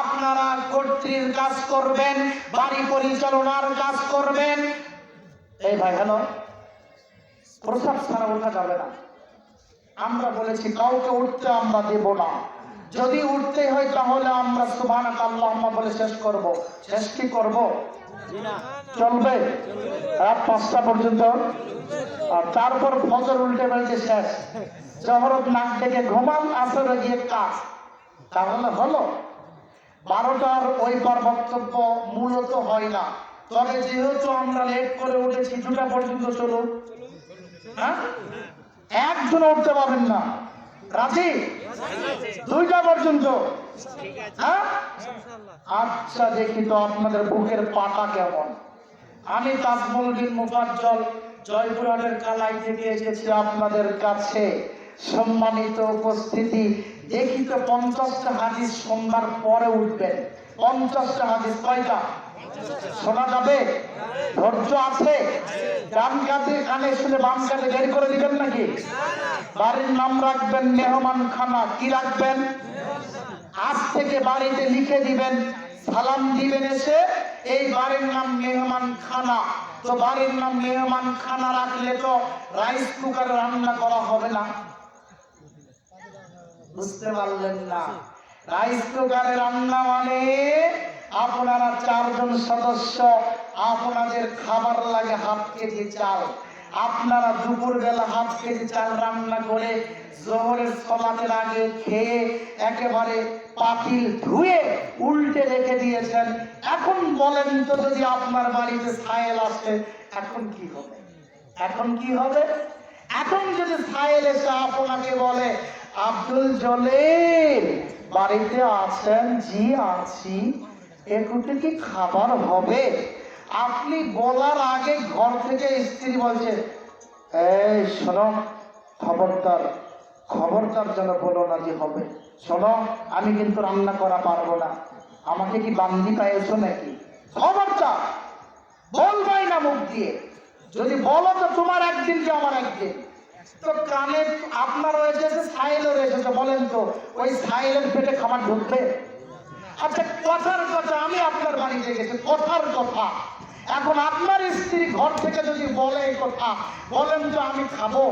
আপনারা কর্ত্রীর কাজ করবেন, বাড়ি পরিচালনার কাজ করবেন। এই ভাই, হ্যালো, প্রসাদ ছাড়া ওঠা যাবে না। আমরা বলেছি কাউকে উঠতে আমরা দেব না। যদি উঠতে হয় তাহলে আমরা সুবহানাকাল্লাহুম্মা বলে শেষ করব। শেষ কি করব? চলবে রাত 5টা পর্যন্ত, আর তারপর ফজর উল্টে বেলতে শেষ। জহরত নাক ডেকে ঘুমান, আসরে গিয়ে কাজ, তাহলে হলো। 12টার ওই পর বক্তব্য মূলত হয় না। তবে যেহেতু আমরা লেট করে উঠেছি, 2টা পর্যন্ত চলুন। হ্যাঁ, একজন উঠতে পারবেন না, রাজি? 2টা পর্যন্ত। হ্যাঁ, আচ্ছা, দেখি তো আপনাদের বুকের পাটা কেমন। আমি তাজমুল বিন মুফাজ্জল জয়পুরহাটের কালাই থেকে এসেছি আপনাদের কাছে। সম্মানিত উপস্থিতি, দেখি তো 50টা হাদিস সোমবার পরে উঠবেন। 50টা হাদিস কয়টা শোনা যাবে? ধৈর্য আছে? ডান কাঁধে কানে শুনে বাম কাঁধে বের করে দিবেন নাকি? বাড়ির নাম রাখবেন মেহমান খানা। কি রাখবেন? আজ থেকে বাড়িতে লিখে দিবেন, সালাম দিবেন এসে, এই বাড়ির নাম মেহমান খানা। তো বাড়ির নাম মেহমান খানা রাখলে তো রাইস কুকারে রান্না করা হবে না। বুঝতে পারলেন না? রাইস কুকারে রান্না মানে আপনারা 4 জন সদস্য আপনাদের খাবার লাগে হাফ কেজি চাল, আপনারা দুপুর বেলা হাফ কেজি চাল রান্না করে জোহরের সলাতের আগে খেয়ে একেবারে পাতিল ধুয়ে উল্টে রেখে দিয়েছেন। এখন বলেন তো, যদি আপনার বাড়িতে সায়েল আসে এখন কি হবে? এখন কি হবে? এখন যদি সায়েল এসে আপনাকে বলে, আব্দুল জলিল বাড়িতে আছেন? জি আছি। একটু কি খাবার হবে? আপনি বলার আগে ঘর থেকে স্ত্রী বলছে, এই শোনো, খবরদার খবরদার যেন বলো না যে হবে। শোনো, আমি কিন্তু রান্না করা পারবো না। আমাকে কি বান্দি পাইছো নাকি? খবরদার বলবাই না মুখ দিয়ে। যদি বলো তো তোমার একদিন যে আমার একদিন। তো কানে আপনার রয়েছে, সাইলও রয়েছে, বলেন তো ওই সাইলের পেটে খাবার ঢুকবে? আচ্ছা, কথার কথা, আমি আপনার বাড়িতে গেছি, কথার কথা। এখন আপনার স্ত্রী ঘর থেকে যদি বলে এই কথা, বলেন তো আমি খাবো?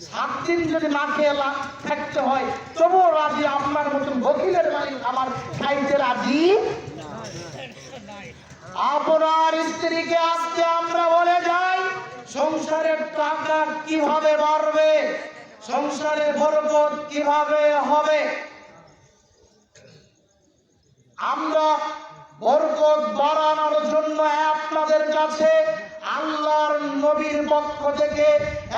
7 দিন যদি না খেয়ে থাকতে হয় তবুও রাজি। আপনার মতন বকিলের বাড়ি আমার খাইতে রাজি। আপনার স্ত্রীকে আজকে আমরা বলে যাই, সংসারের টাকা কিভাবে বাড়বে, সংসারে বরকত কিভাবে হবে। আমরা বরকত বাড়ানোর জন্য আপনাদের কাছে আল্লাহর নবীর পক্ষ থেকে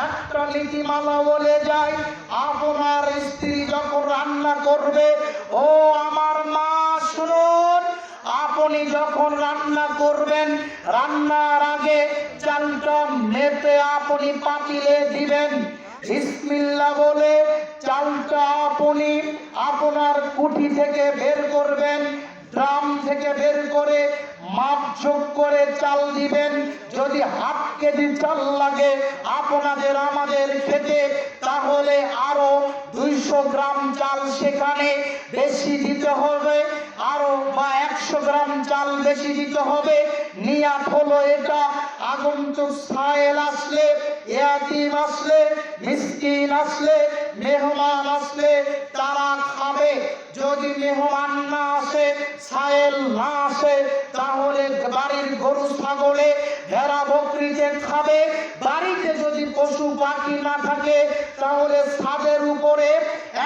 একটা নীতিমালা বলে যায়। আপনার স্ত্রী যখন রান্না করবে, ও আমার মা শুনুন, আপনি যখন রান্না করবেন, রান্নার আগে চালটা মেপে আপনি পাতিলে দিবেন। বিসমিল্লাহ বলে চালটা আপনি আপনার কুঠি থেকে বের করবেন, ড্রাম থেকে বের করে মাপ যোগ করে চাল দিবেন। যদি হাফ কেজি চাল লাগে আপনাদের আমাদের খেতে, তাহলে আরো 200 গ্রাম চাল সেখানে বেশি দিতে হবে, আরো বা 100 গ্রাম চাল বেশি দিতে হবে। নিয়াত হলো এটা, আগন্তুক সায়েল আসলে, ইয়াতিম আসলে, মিসকিন আসলে, মেহমান আসলে তারা খাবে। যদি মেহমান না আসে, সায়েল না আসে, তাহলে বাড়ির গরু ছাগলে ভেড়া বকরিতে খাবে। বাড়িতে যদি পশু পাখি না থাকে, তাহলে ছাদের উপরে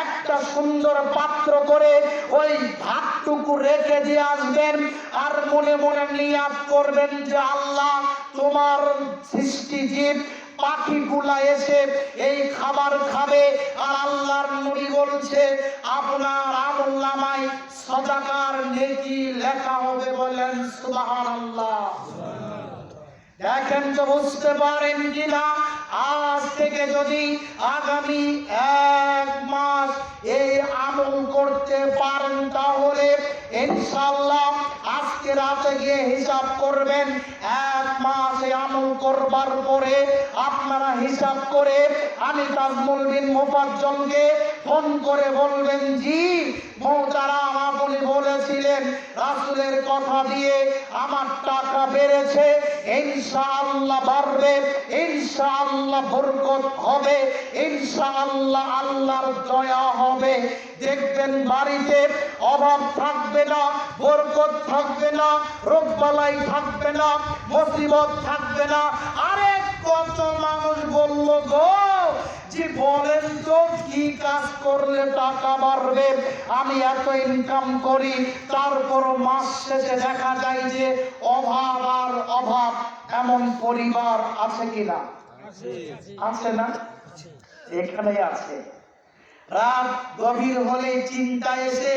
একটা সুন্দর পাত্র করে ওই ভাতটুকু রেখে দিয়ে আসবেন। আর মনে মনে নিয়াত করবেন যে আল্লাহ, তোমার সৃষ্টি জীব পাখিগুলা এসে এই খাবার খাবে। আর আল্লাহর নবী বলছে, আপনার আমলনামায় সাদাকার নেকি লেখা হবে। বলেন সুবহানাল্লাহ। দেখেন তো বুঝতে পারেন কিনা? আজ থেকে যদি আগামী 1 মাস এই আমল করতে পারেন, তাহলে ইনশাআল্লাহ আজকে রাতে গিয়ে হিসাব করবেন। 1 মাস এই আমল করবার পরে আপনারা হিসাব করে আমি তাজমুল বিন মোফাজ্জলকে ফোন করে বলবেন, জি মোহতারাম, আপনি বলেছিলেন রাসূলের কথা দিয়ে আমার টাকা বেড়েছে, ইনশাআল্লাহ বাড়বে, ইনশাআল্লাহ বরকত হবে, ইনশাআল্লাহ আল্লাহর দয়া হবে। দেখবেন বাড়িতে অভাব থাকবে না, বরকত থাকবে না, রোগবালাই থাকবে না, মুসিবত থাকবে না। আরে কত মানুষ বলল গো, জি বলেন তো কি কাজ করলে টাকা বাড়বে? আমি এত ইনকাম করি, তারপর মাস শেষে দেখা যায় যে অভাব আর অভাব। এমন পরিবার আছে কিনা? আছে না? এখানে আছে। রাত গভীর হলে চিন্তা এসে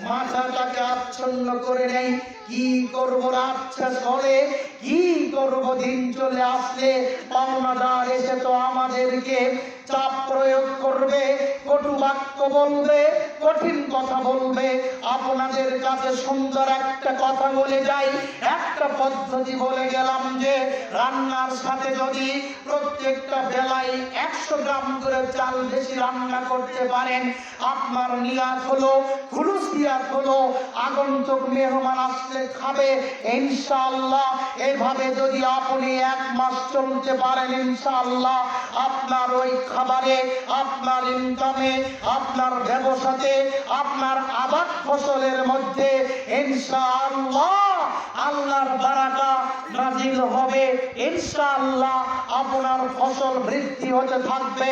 মাথাটাকে আচ্ছন্ন করে নেই, কি করব রাত শেষ হলে, কি করব দিন চলে আসলে। পাওনাদার এসে তো আমাদেরকে চাপ প্রয়োগ করবে, কটু বাক্য বলবে, কঠিন কথা বলবে। আপনাদের কাছে সুন্দর একটা কথা বলে যাই, একটা পদ্ধতি বলে গেলাম যে রান্নার সাথে যদি প্রত্যেকটা বেলায় 100 গ্রাম করে চাল বেশি রান্না করতে পারেন, আপনার নিয়াত হলো, খুলুসিয়াত হলো, আগন্তুক মেহমান আসলে খাবে ইনশাআল্লাহ। এভাবে যদি আপনি 1 মাস চলতে পারেন, ইনশাআল্লাহ আপনার ওই খাবারে, আপনার ইনকামে, আপনার ব্যবসাতে, আপনার আবাদ ফসলের মধ্যে ইনশাআল্লাহ আল্লাহর বারাকা নাজিল হবে, ইনশাআল্লাহ আপনার ফসল বৃদ্ধি হতে থাকবে।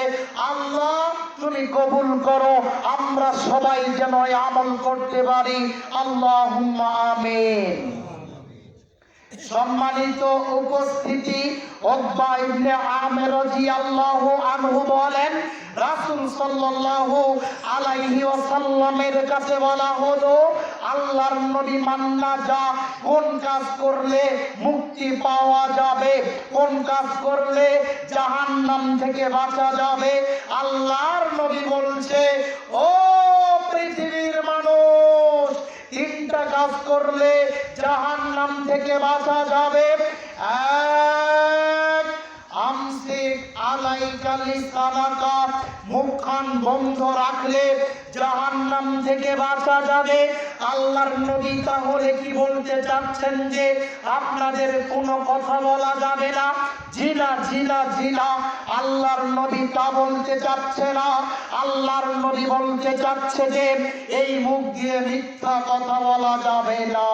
আল্লাহ তুমি কবুল করো, আমরা সবাই যেন আমল করতে পারি। আল্লাহুম্মা আমিন। সম্মানিত উপস্থিতি, উকবা ইবনে আমির রাদিয়াল্লাহু আনহু বলেন, রাসূল সাল্লাল্লাহু আলাইহি ওয়াসাল্লামের কাছে বলা হলো, আল্লাহর নবী মান্না যা, কোন কাজ করলে মুক্তি পাওয়া যাবে, কোন কাজ করলে জাহান্নাম থেকে বাঁচা যাবে? আল্লাহর নবী বলছে, ও পৃথিবীর মানুষ, তিনটা কাজ করলে জাহান্নাম থেকে বাঁচা যাবে। এক, আমসিক আলাইকা লিসানাকা, মুখখান বন্ধ রাখলে জাহান্নাম থেকে বাঁচা যাবে। আল্লাহর নবী তাহলে কি বলতে চাচ্ছেন যে আপনাদের কোনো কথা বলা যাবে না? জিনা জিনা জিনা, আল্লাহর নবী তা বলতে চাচ্ছে না। আল্লাহর নবী বলতে চাচ্ছে যে এই মুখ দিয়ে মিথ্যা কথা বলা যাবে না।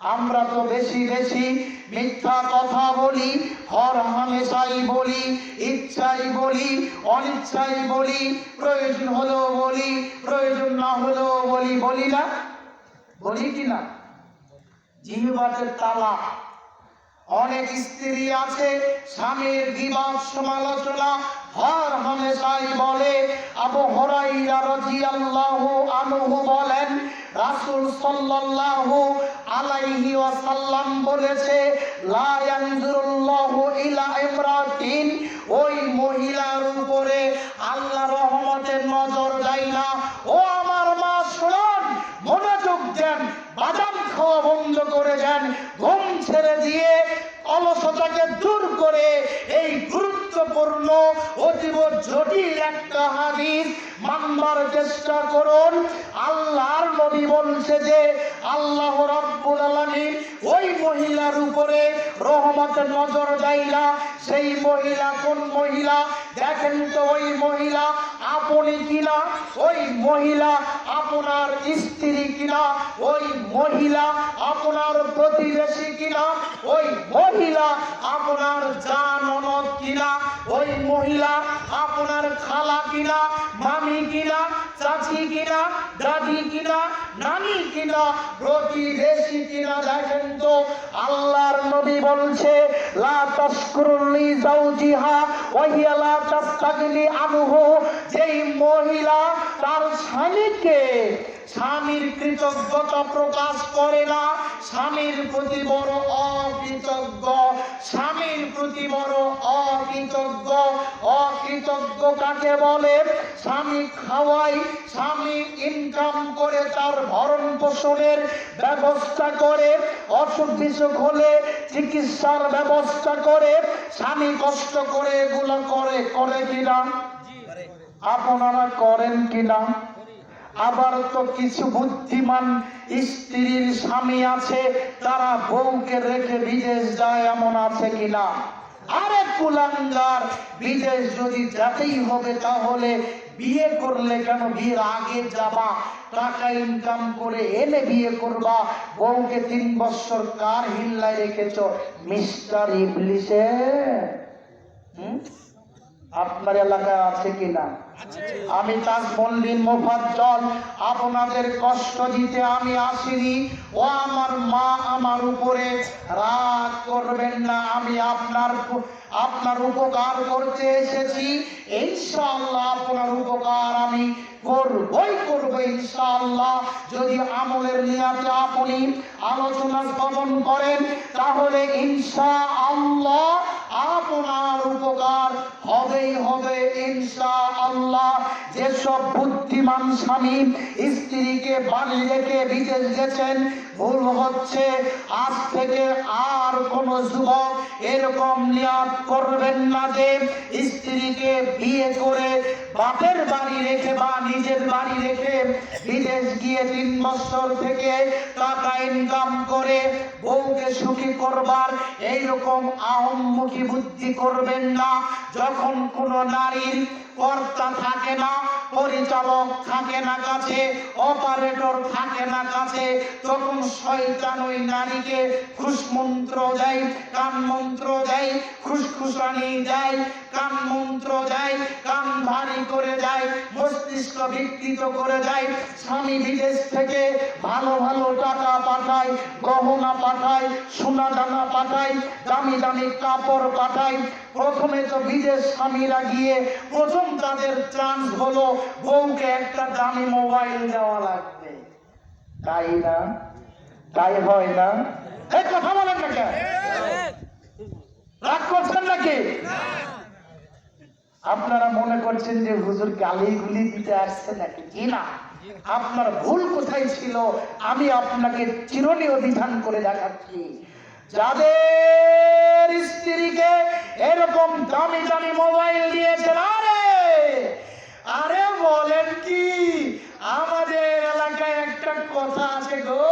আমরা তো বেশি বেশি মিথ্যা কথা বলি, হর হামেশাই বলি, ইচ্ছাই বলি, অনিচ্ছাই বলি, প্রয়োজন হলেও বলি, প্রয়োজন না হলেও বলি, বলি না? বলি কি না? জিহ্বার তালা। অনেক স্ত্রী আছে স্বামীর গীবত সমালোচনা হর হামেশাই বলে। আবু হুরায়রা রাদিয়াল্লাহু আনহু বলেন, রাসূল সাল্লাল্লাহু আলাইহি ওয়াসাল্লাম বলেছে, লা ইয়ানজুরুল্লাহু ইলা ইমরাতিন, ওই মহিলার উপরে আল্লাহ রহমতের নজর যায় না। ও আমার মা শুনুন, মনোযোগ দেন, বাদাম খাওয়া বন্ধ করে দেন, ঘুম ছেড়ে দিয়ে অলসতাকে দূর করে এই গুরুত্বপূর্ণ অতীব জটিল একটা হাদিস মানবার চেষ্টা করুন। আল্লাহর নবী বলছে যে আল্লাহ রাব্বুল আলামিন ওই মহিলার উপরে রহমতের নজর দেয় না। সেই মহিলা কোন মহিলা? দেখেন তো, ওই মহিলা আপনি কিনা, ওই মহিলা আপনার স্ত্রী কিনা, ওই মহিলা আপনার প্রতিবেশী কিনা, ওই মহিলা আপনার জাননদ কিনা, ওই মহিলা আপনার খালা কিনা, মামি কিনা, চাচি কিনা, দাদি কিনা, নানি কিনা, প্রতিবেশী কিনা। দেখেন তো, আল্লাহর নবী বলছে, লা তাশকুরুলি যাওজিহা ওয়া হিয়া লা তাস্তাগনি আনহু, যেই মহিলা তার স্বামীকে, স্বামীর কৃতজ্ঞতা প্রকাশ করে না, স্বামীর প্রতি বড় অকৃতজ্ঞ, স্বামীর প্রতি বড় অকৃতজ্ঞ। অকৃতজ্ঞ কাকে বলে? স্বামী খাওয়াই, স্বামী ইনকাম করে তার ভরণ পোষণের ব্যবস্থা করে, অসুখ বিসুখ হলে চিকিৎসার ব্যবস্থা করে, স্বামী কষ্ট করে এগুলো করে, করে কিনা? আপনারা করেন কিনা? আবার তো কিছু বুদ্ধিমান স্ত্রীর স্বামী আছে, তারা বউকে রেখে বিদেশ যায়, এমন আছে কিনা? আরে কুলাঙ্গার, বিদেশ যদি যেতেই হবে তাহলে বিয়ে করলে কেন বিয়ের আগে যাবা? টাকা ইনকাম করে এনে বিয়ে করবা। বউকে 3 বছর কার হিল্লায় রেখেছ? মিস্টার ইবলিসে। আপনার এলাকায় আছে কিনা? আমি তাজমুদ্দিন মুফাজ্জল আপনাদের কষ্ট দিতে আমি আসিনি। ও আমার মা, আমার উপরে রাগ করবেন না, আমি আপনার উপকার করতে এসেছি। ইনশাআল্লাহ আপনার উপকার আমি করবই করব ইনশাআল্লাহ। যদি আমলের নিয়াতে আপনি আলোচনা শ্রবণ করেন তাহলে ইনশাআল্লাহ আপনার উপকার হবেই হবে ইনশাআল্লাহ। যেসব বুদ্ধিমান স্বামী স্ত্রীকে বাড়ি রেখে বিদেশ গেছেন, ভুল হচ্ছে। আজ থেকে আর কোন যুবক এরকম নিয়াত করবেন না যে স্ত্রীকে বিয়ে করে বাপের বাড়ি রেখে বা নিজের বাড়ি রেখে বিদেশ গিয়ে 3 বছর থেকে টাকা ইনকাম করে বউকে সুখী করবার এইরকম আহম্মুখী বুদ্ধি করবেন না। যখন কোন নারীর কর্তা থাকে না, পরিচালক থাকে না কাছে, অপারেটর থাকে না কাছে, তখন শয়তান ওই নারীকে খুশ মন্ত্র দেয়, কান মন্ত্র দেয়, খুশখুশানি দেয়, কান মন্ত্র দেয়, কান ভারী করে দেয়, মস্তিষ্ক বিকৃত করে দেয়। স্বামী বিদেশ থেকে ভালো ভালো টাকা পাঠায়, গহনা পাঠায়, সোনা দানা পাঠায়, দামি দামি কাপড় পাঠায়। প্রথমে তো বিদেশ স্বামীরা গিয়ে প্রথম তাদের চান্স হলো বউকে একটা দামি মোবাইল দেওয়া লাগবে, তাই না? তাই হয় না? এই কথা বলেন না কেন? রাগ করছেন নাকি? আপনারা মনে করছেন যে হুজুর গালিগুলি দিতে আসছে নাকি? জি না, আপনার ভুল কোথায় ছিল আমি আপনাকে চিরনীয় বিধান করে দেখাচ্ছি। যাদের স্ত্রীকে এরকম দামি দামি মোবাইল দিয়েছেন, আরে বলেন কি, আমাদের এলাকায় একটা কথা আছে গো,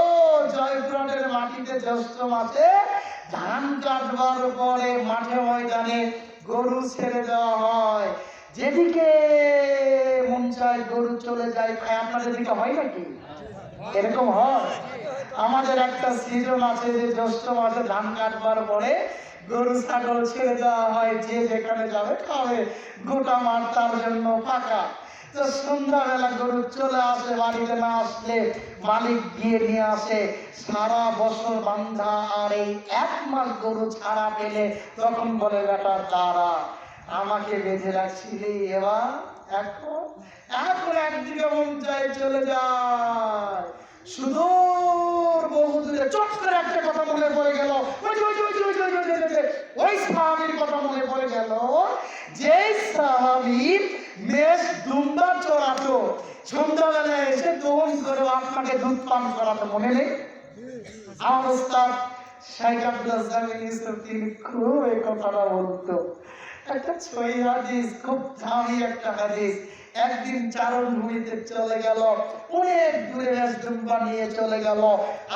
জয়পুরের মাটিতে জ্যৈষ্ঠ মাসে ধান কাটবার পরে মাঠে ময়দানে গরু ছেড়ে দেওয়া হয়, যেদিকে মন চায় গরু চলে যায় খায়। আপনাদের দিকে হয় নাকি? এরকম হয়? আমাদের একটা সিজন আছে যে জ্যৈষ্ঠ মাসে ধান কাটবার পরে গরু ছাগল ছেড়ে দেওয়া হয়, যে যেখানে যাবে খাবে, গোটা মাঠ তার জন্য ফাঁকা। তো সন্ধ্যাবেলা গরু চলে আসে, বাড়িতে না আসলে মালিক গিয়ে নিয়ে আসে সারা বছর বান্ধা, আর এই 1 মাস গরু ছাড়া পেলে তখন বলে বেটা দাঁড়া, আমাকে বেঁধে রাখছিলি, এবার এখন একদিকে মন চায় চলে যায়। সুদূর বহুদূরে চট করে একটা কথা মনে পড়ে গেল, ওই সাহাবীর কথা মনে পড়ে গেল, যে সাহাবী মেষ দুম্বা চড়াতো, সন্ধ্যাবেলায় এসে দোহন করে আপনাকে দুধ পান করাতো, মনে নেই? আমার ওস্তাদ শাইখ আব্দুল জামিল ইউসুফ তিনি খুব এই কথাটা বলতো। একটা সহিহ হাদিস, খুব দামি একটা হাদিস। একদিন চারণ ভূমিতে চলে গেল, অনেক দূরে দুম্বা নিয়ে চলে গেল,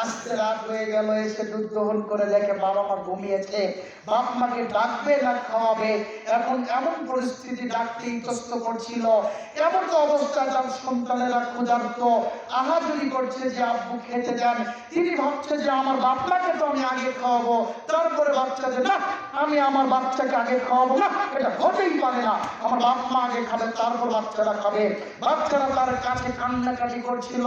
আসতে রাত হয়ে গেল, এসে দুধ দহন করে দেখে বাবা মা ঘুমিয়েছে, বাপ মাকে ডাকবে না খাওয়াবে, এখন এমন পরিস্থিতি ডাকতে ইতস্ত করছিল, এমন তো অবস্থা তার সন্তানেরা ক্ষুধার্ত আহাজারি করছে যে আব্বু খেতে দেন। তিনি ভাবছে যে আমার বাপ মাকে তো আমি আগে খাওয়াবো, তারপরে বাচ্চা যে না আমি আমার বাচ্চাকে আগে খাওয়াবো না, এটা হতেই পারে না, আমার বাপ মা আগে খাবে তারপর বাচ্চারা খাবে। বাচ্চারা তার কাছে কান্নাকাটি করছিল,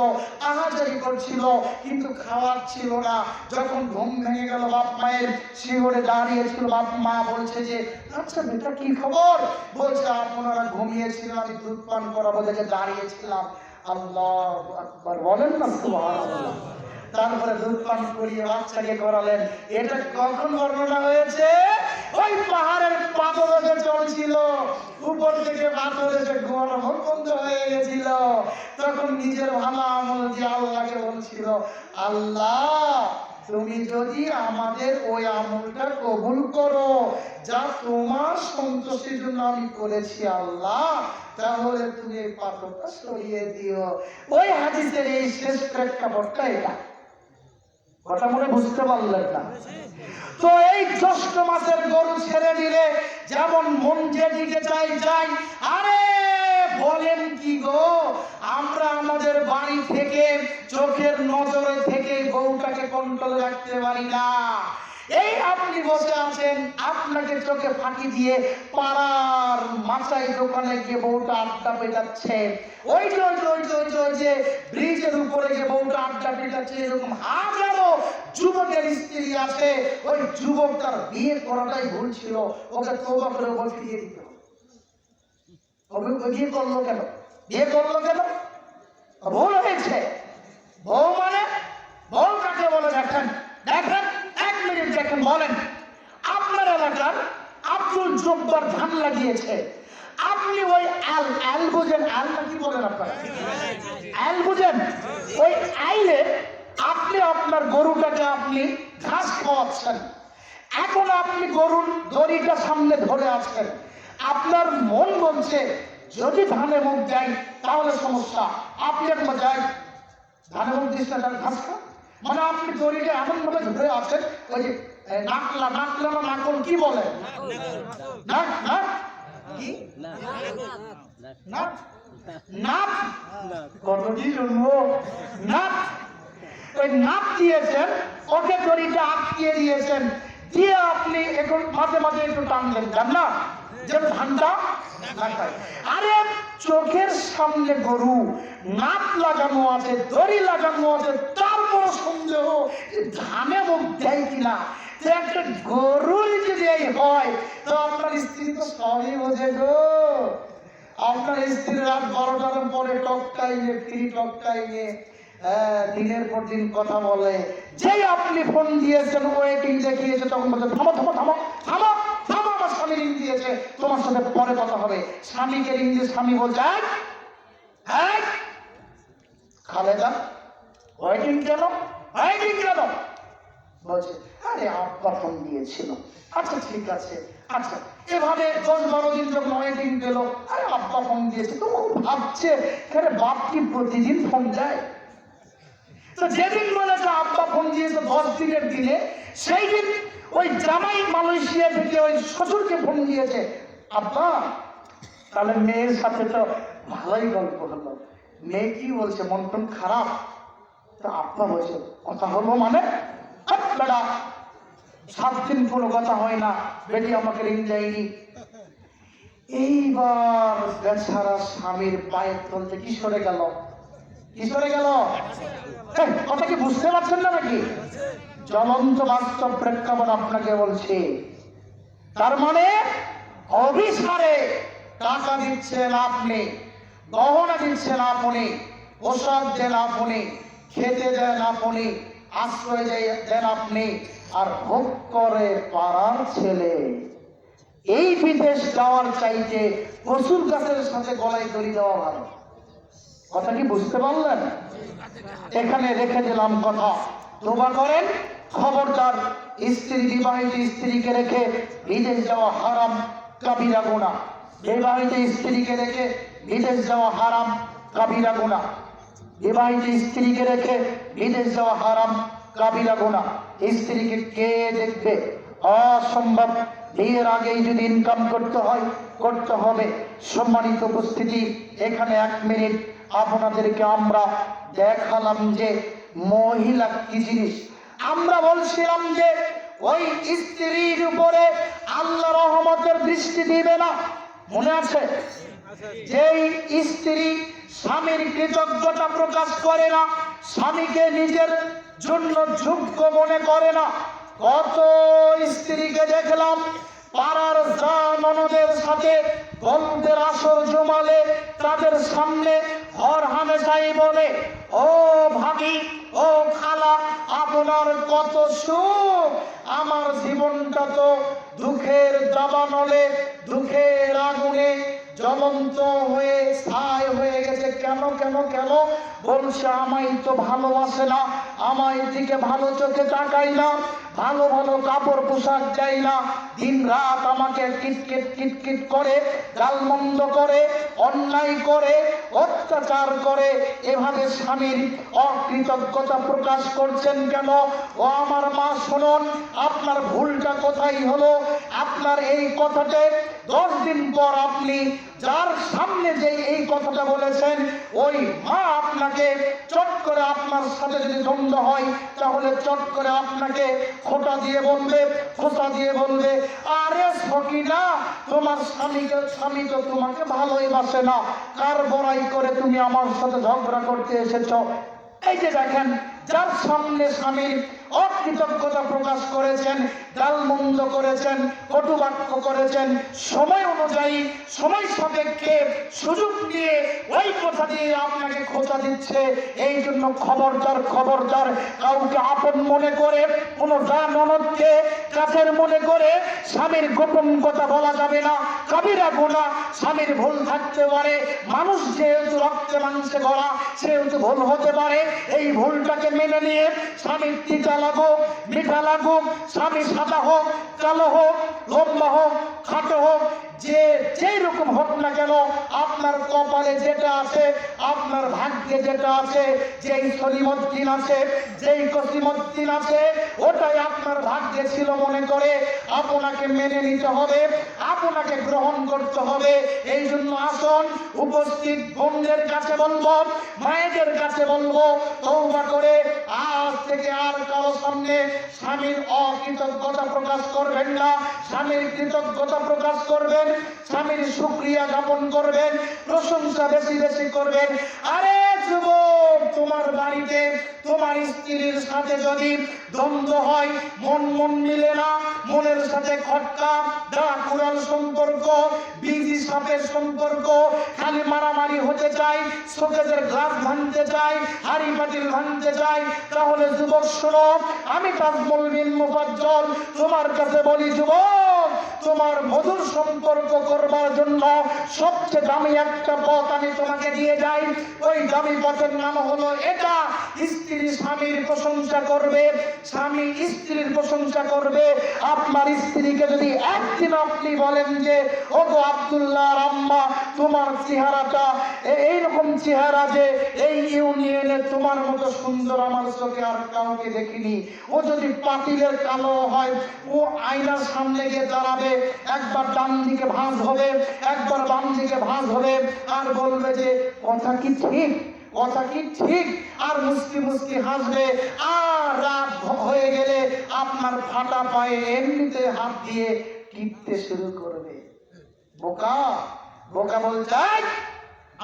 আহাজারি করছিল, কিন্তু খাওয়ার ছিল না। যখন ঘুম ভেঙে গেল, বাপ মায়ের শিহরে দাঁড়িয়েছিল, বাপ মা বলছে যে আচ্ছা বেটা কি খবর? বলছে আপনারা ঘুমিয়েছিলেন, আমি দুধ পান করাবো দেখে দাঁড়িয়েছিলাম। আল্লাহু আকবার বলেন না সুবহানাল্লাহ। তারপরে দুধ পান করিয়ে বাচ্চাকে করালেন। এটা কখন বর্ণনা হয়েছে? ওই পাহাড়ের পাদদেশে চলছিল, উপর থেকে পাথর এসে গরম বন্ধ হয়ে গেছিল, তখন নিজের ভালো আমল দিয়ে আল্লাহকে বলছিল, আল্লাহ তুমি যদি আমাদের ওই আমলটা কবুল করো যা তোমার সন্তোষের জন্য আমি করেছি আল্লাহ, তাহলে তুমি এই পাথরটা সরিয়ে দিও। ওই হাদিসের এই শেষ প্রেক্ষাপটটা এটা। কথা মনে বুঝতে পারলেন না? তো এই জ্যৈষ্ঠ মাসের গরু ছেড়ে দিলে যেমন মন যেদিকে চাই যাই। আরে বলেন কি গো, আমরা আমাদের বাড়ি থেকে চোখের নজরে থেকে বউটাকে কন্ট্রোল রাখতে পারি না। এই আপনি বসে আছেন, আপনাকে চোখে ফাঁকি দিয়ে পাড়ার মাছাই দোকানে গিয়ে বউটা আড্ডা পেটাচ্ছে, ওই যে ব্রিজের উপরে গিয়ে বউটা আড্ডা পেটাচ্ছে, এরকম হাজারো যুবকের স্ত্রী আছে। ওই যুবকটার বিয়ে করাটাই ভুল ছিল, ওকে তওবা করে বসিয়ে দিত। বিয়ে করলো কেন? বিয়ে করলো কেন? ভুল হয়েছে। বউ মানে বউ কাকে বলে দেখেন, দেখেন 1 মিনিট দেখেন, বলেন আপনার এলাকার আব্দুল জব্বার ধান লাগিয়েছে, আপনি ওই আল বুঝেন, আল নাকি বলেন আপনারা, আল বুঝেন, ওই আইলে আপনি আপনার গরুটাকে আপনি ঘাস খাওয়াচ্ছেন। এখন আপনি গরুর দড়িটা সামনে ধরে আছেন, আপনার মন বলছে যদি ধানে মুখ দেয় তাহলে সমস্যা, আপনি একবার যাই ধানে মুখ দিস না, ঘাস খা, মানে আপনি দড়িটা এমন ভাবে ধরে আছেন, ওই যে নাকলা নাকলা না নাকল কি বলে, নাক নাক কি নাক নাক কত কি শুনবো, নাক ওই নাপ দিয়েছেন, ওকে দড়িটা আটকিয়ে দিয়েছেন, দিয়ে আপনি এখন মাঝে মাঝে একটু টানলেন, জান না যে ধানটা না খায়। আরে চোখের সামনে গরু, নাপ লাগানো আছে, দড়ি লাগানো আছে, তারপর সন্দেহ ধানে মুখ দেয় কিনা। একটা গরুর যদি এই হয়, তো আপনার স্ত্রী তো সবই বোঝে গো। আপনার স্ত্রী রাত 12টার পরে টকটাইয়ে ফ্রি টকটাইয়ে দিনের পর দিন কথা বলে। যেই আপনি ফোন দিয়েছেন, ওয়েটিং দেখিয়েছে, তখন বলছে থামো থামো থামো থামো থামো, আমার স্বামী রিং দিয়েছে, তোমার সাথে পরে কথা হবে। স্বামীকে রিং দিয়ে স্বামী বলছে হ্যাঁ খালেদা ওয়েটিং কেন, ওয়েটিং কেন? বলছে আরে আব্বা ফোন দিয়েছিল। আচ্ছা ঠিক আছে, আচ্ছা এভাবে 10-12 দিন যখন ওয়েটিং পেল, আরে আব্বা ফোন দিয়েছে, তো ও ভাবছে বাপ কি প্রতিদিন ফোন দেয়? তো যেদিন বলেছে আব্বা ফোন দিয়েছে 10 দিনের দিনে, সেই দিন ওই জামাই মালয়েশিয়া থেকে ওই শ্বশুরকে ফোন দিয়েছে, আব্বা তাহলে মেয়ের সাথে তো ভালোই গল্প হলো। মেয়ে কি বলছে, মন টন খারাপ? তো আব্বা বলছে কথা হলো মানে? 7 দিন কোনো কথা হয় না, বেটি আমাকে রিং দেয়নি। এইবার বেচারা স্বামীর পায়ের তলতে কি সরে গেল, কি সরে গেল? কথা কি বুঝতে পারছেন না নাকি? জ্বলন্ত বাস্তব প্রেক্ষাপট আপনাকে বলছে। তার মানে অভিসারে টাকা দিচ্ছেন আপনি, গহনা দিচ্ছেন আপনি, পোশাক দেন আপনি, খেতে দেন আপনি, আশ্রয় দেন আপনি, আর ভোগ করে পাড়ার ছেলে। এই বিদেশ যাওয়ার চাইতে কচুর গাছের সাথে গলায় দড়ি দেওয়া ভালো। কথা কি বুঝতে পারলেন? এখানে রেখে দিলাম কথা। তোবা করেন, খবরদার স্ত্রী, বিবাহিত স্ত্রীকে রেখে বিদেশ যাওয়া হারাম, কাবিরা গুনাহ। বিবাহিত স্ত্রীকে রেখে বিদেশ যাওয়া হারাম, কাবিরা গুনাহ। বিবাহিত স্ত্রীকে রেখে বিদেশ যাওয়া হারাম, কাবিরা গুনাহ। স্ত্রীকে কে দেখবে? অসম্ভব। বিয়ের আগেই যদি ইনকাম করতে হয়, করতে হবে। সম্মানিত উপস্থিতি, এখানে 1 মিনিট আপনাদেরকে আমরা দেখালাম যে মহিলা কি জিনিস। আমরা বলছিলাম যে ওই স্ত্রীর উপরে আল্লাহ রহমতের দৃষ্টি দিবে না, মনে আছে? যেই স্ত্রী স্বামীর কৃতজ্ঞতা প্রকাশ করে না, স্বামীকে নিজের জন্য যোগ্য মনে করে না। কত স্ত্রীকে দেখলাম পাড়ার যা ননদের সাথে গল্পের আসর জমালে তাদের সামনে হর হামেশাই বলে, ও ভাবি, ও খালা, আপনার কত সুখ, আমার জীবনটা তো দুঃখের দাবানলে, দুঃখের আগুনে জ্বলন্ত হয়ে ছাই হয়ে গেছে। কেন কেন কেন? বলছে আমায় তো ভালোবাসে না, আমায় দিকে ভালো চোখে তাকায় না, ভালো ভালো কাপড় পোশাক চাই না, দিন রাত আমাকে কিটকিট কিটকিট করে, গালমন্দ করে, অন্যায় করে, অত্যাচার করে। এভাবে স্বামীর অকৃতজ্ঞতা প্রকাশ করছেন কেন? ও আমার মা শুনুন, আপনার ভুলটা কোথায় হলো? আপনার এই কথাতে 10 দিন পর আপনি যার সামনে যে এই কথাটা বলেছেন, ওই মা আপনাকে চট করে, আপনার সাথে যদি দ্বন্দ্ব হয় তাহলে চট করে আপনাকে খোঁটা দিয়ে বলবে, খোঁচা দিয়ে বলবে, আরে সকিনা, তোমার স্বামী তো তোমাকে ভালোই বাসে না, কার বড়াই করে তুমি আমার সাথে ঝগড়া করতে এসেছ? এই যে দেখেন, যার সামনে স্বামীর অকৃতজ্ঞতা প্রকাশ করেছেন, গালমন্দ করেছেন, কটুবাক্য করেছেন, সময় অনুযায়ী, সময় সাপেক্ষে, সুযোগ দিয়ে ওই কথা দিয়ে আপনাকে খোঁচা দিচ্ছে। এই জন্য খবরদার, খবরদার, কাউকে আপন মনে করে, কোনো যা ননদকে কাছের মনে করে স্বামীর গোপন কথা বলা যাবে না, কাবিরা গুনাহ। স্বামীর ভুল থাকতে পারে, মানুষ যেহেতু রক্তে মাংসে গড়া, সেহেতু ভুল হতে পারে। এই ভুলটাকে মেনে নিয়ে স্বামীর তিতা লাগুক, মিঠা লাগুক, স্বামী সাদা হোক, কালো হোক, লম্বা হোক, খাটো হোক, যে যেই রকম হোক না কেন, আপনার কপালে যেটা আছে, আপনার ভাগ্যে যেটা আছে, যেই সলিমুদ্দিন আছে, যেই কসিমুদ্দিন আছে, ওটাই আপনার ভাগ্যে ছিল মনে করে আপনাকে মেনে নিতে হবে, আপনাকে গ্রহণ করতে হবে। এই জন্য আসুন, উপস্থিত বোনদের কাছে বলবো, মায়েদের কাছে বলবো, তওবা করে আজ থেকে আর কারো সামনে স্বামীর অকৃতজ্ঞতা প্রকাশ করবেন না। স্বামীর কৃতজ্ঞতা প্রকাশ করবেন, স্বামীর শুকরিয়া জ্ঞাপন করবেন, প্রশংসা বেশি বেশি করবেন। আরে যুবক, তোমার বাড়িতে তোমার স্ত্রীর সাথে যদি দ্বন্দ্ব হয়, মন মিলে না, মনের সাথে খটকা কুড়াল সম্পর্ক, বিজি সাপের সম্পর্ক, খালি মারামারি হতে চায়, শোকেজের গ্লাস ভাঙতে চায়, হাড়ি পাতিল ভাঙতে চায়, তাহলে যুবক শোনো, আমি তাজমুল বিন মুফাজ্জল তোমার কাছে বলি, যুবক, তোমার মধুর সম্পর্ক করবার জন্য সবচেয়ে দামি একটা পথ আমি তোমাকে দিয়ে যাই। ওই দামি পথের নাম হলো এটা, স্ত্রী স্বামীর প্রশংসা করবে, স্বামী স্ত্রীর প্রশংসা করবে। আপনার স্ত্রীকে যদি একদিন আপনি বলেন যে, ওগো আব্দুল্লাহর আম্মা, তোমার চেহারাটা এইরকম চেহারা যে এই ইউনিয়নে তোমার মতো সুন্দর আমার চোখে আর কাউকে দেখিনি। ও যদি পাতিলের কালো হয়, ও আয়নার সামনে গিয়ে দাঁড়াবে, একবার ডান দিকে ভাঁজ হবে, একবার বাম দিকে ভাঁজ হবে, আর বলবে যে কথা কি ঠিক, কথা কি ঠিক, আর মুস্কি মুস্কি হাসবে। আর রাত হয়ে গেলে আপনার ফাটা পায়ে এমনিতে হাত দিয়ে টিপতে শুরু করবে। বোকা বোকা বলছে,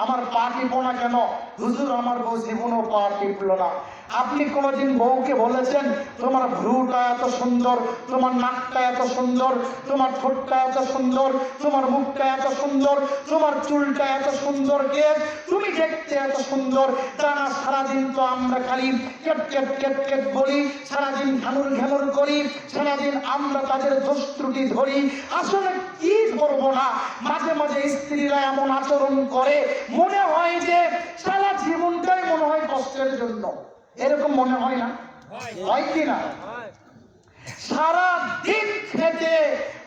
আমার পা টিপো না কেন? হুজুর, আমার বউ জীবনও পা টিপলো না। আপনি কোনোদিন বউকে বলেছেন তোমার ভ্রুটা এত সুন্দর, তোমার নাকটা এত সুন্দর, তোমার ঠোঁটটা এত সুন্দর, তোমার মুখটা এত সুন্দর, তোমার চুলটা এত সুন্দর, কেস তুমি দেখতে এত সুন্দর? তা না, সারাদিন তো আমরা খালি কেট কেট কেট কেট বলি, সারাদিন ঘানুর ঘানুর করি, সারাদিন আমরা তাদের দোষ ত্রুটি ধরি। আসলে কি করবো না, মাঝে মাঝে স্ত্রীরা এমন আচরণ করে, মনে হয় যে সারা জীবনটাই মনে হয় কষ্টের জন্য। এরকম মনে হয় না? হয় কি না? সারা দিন খেতে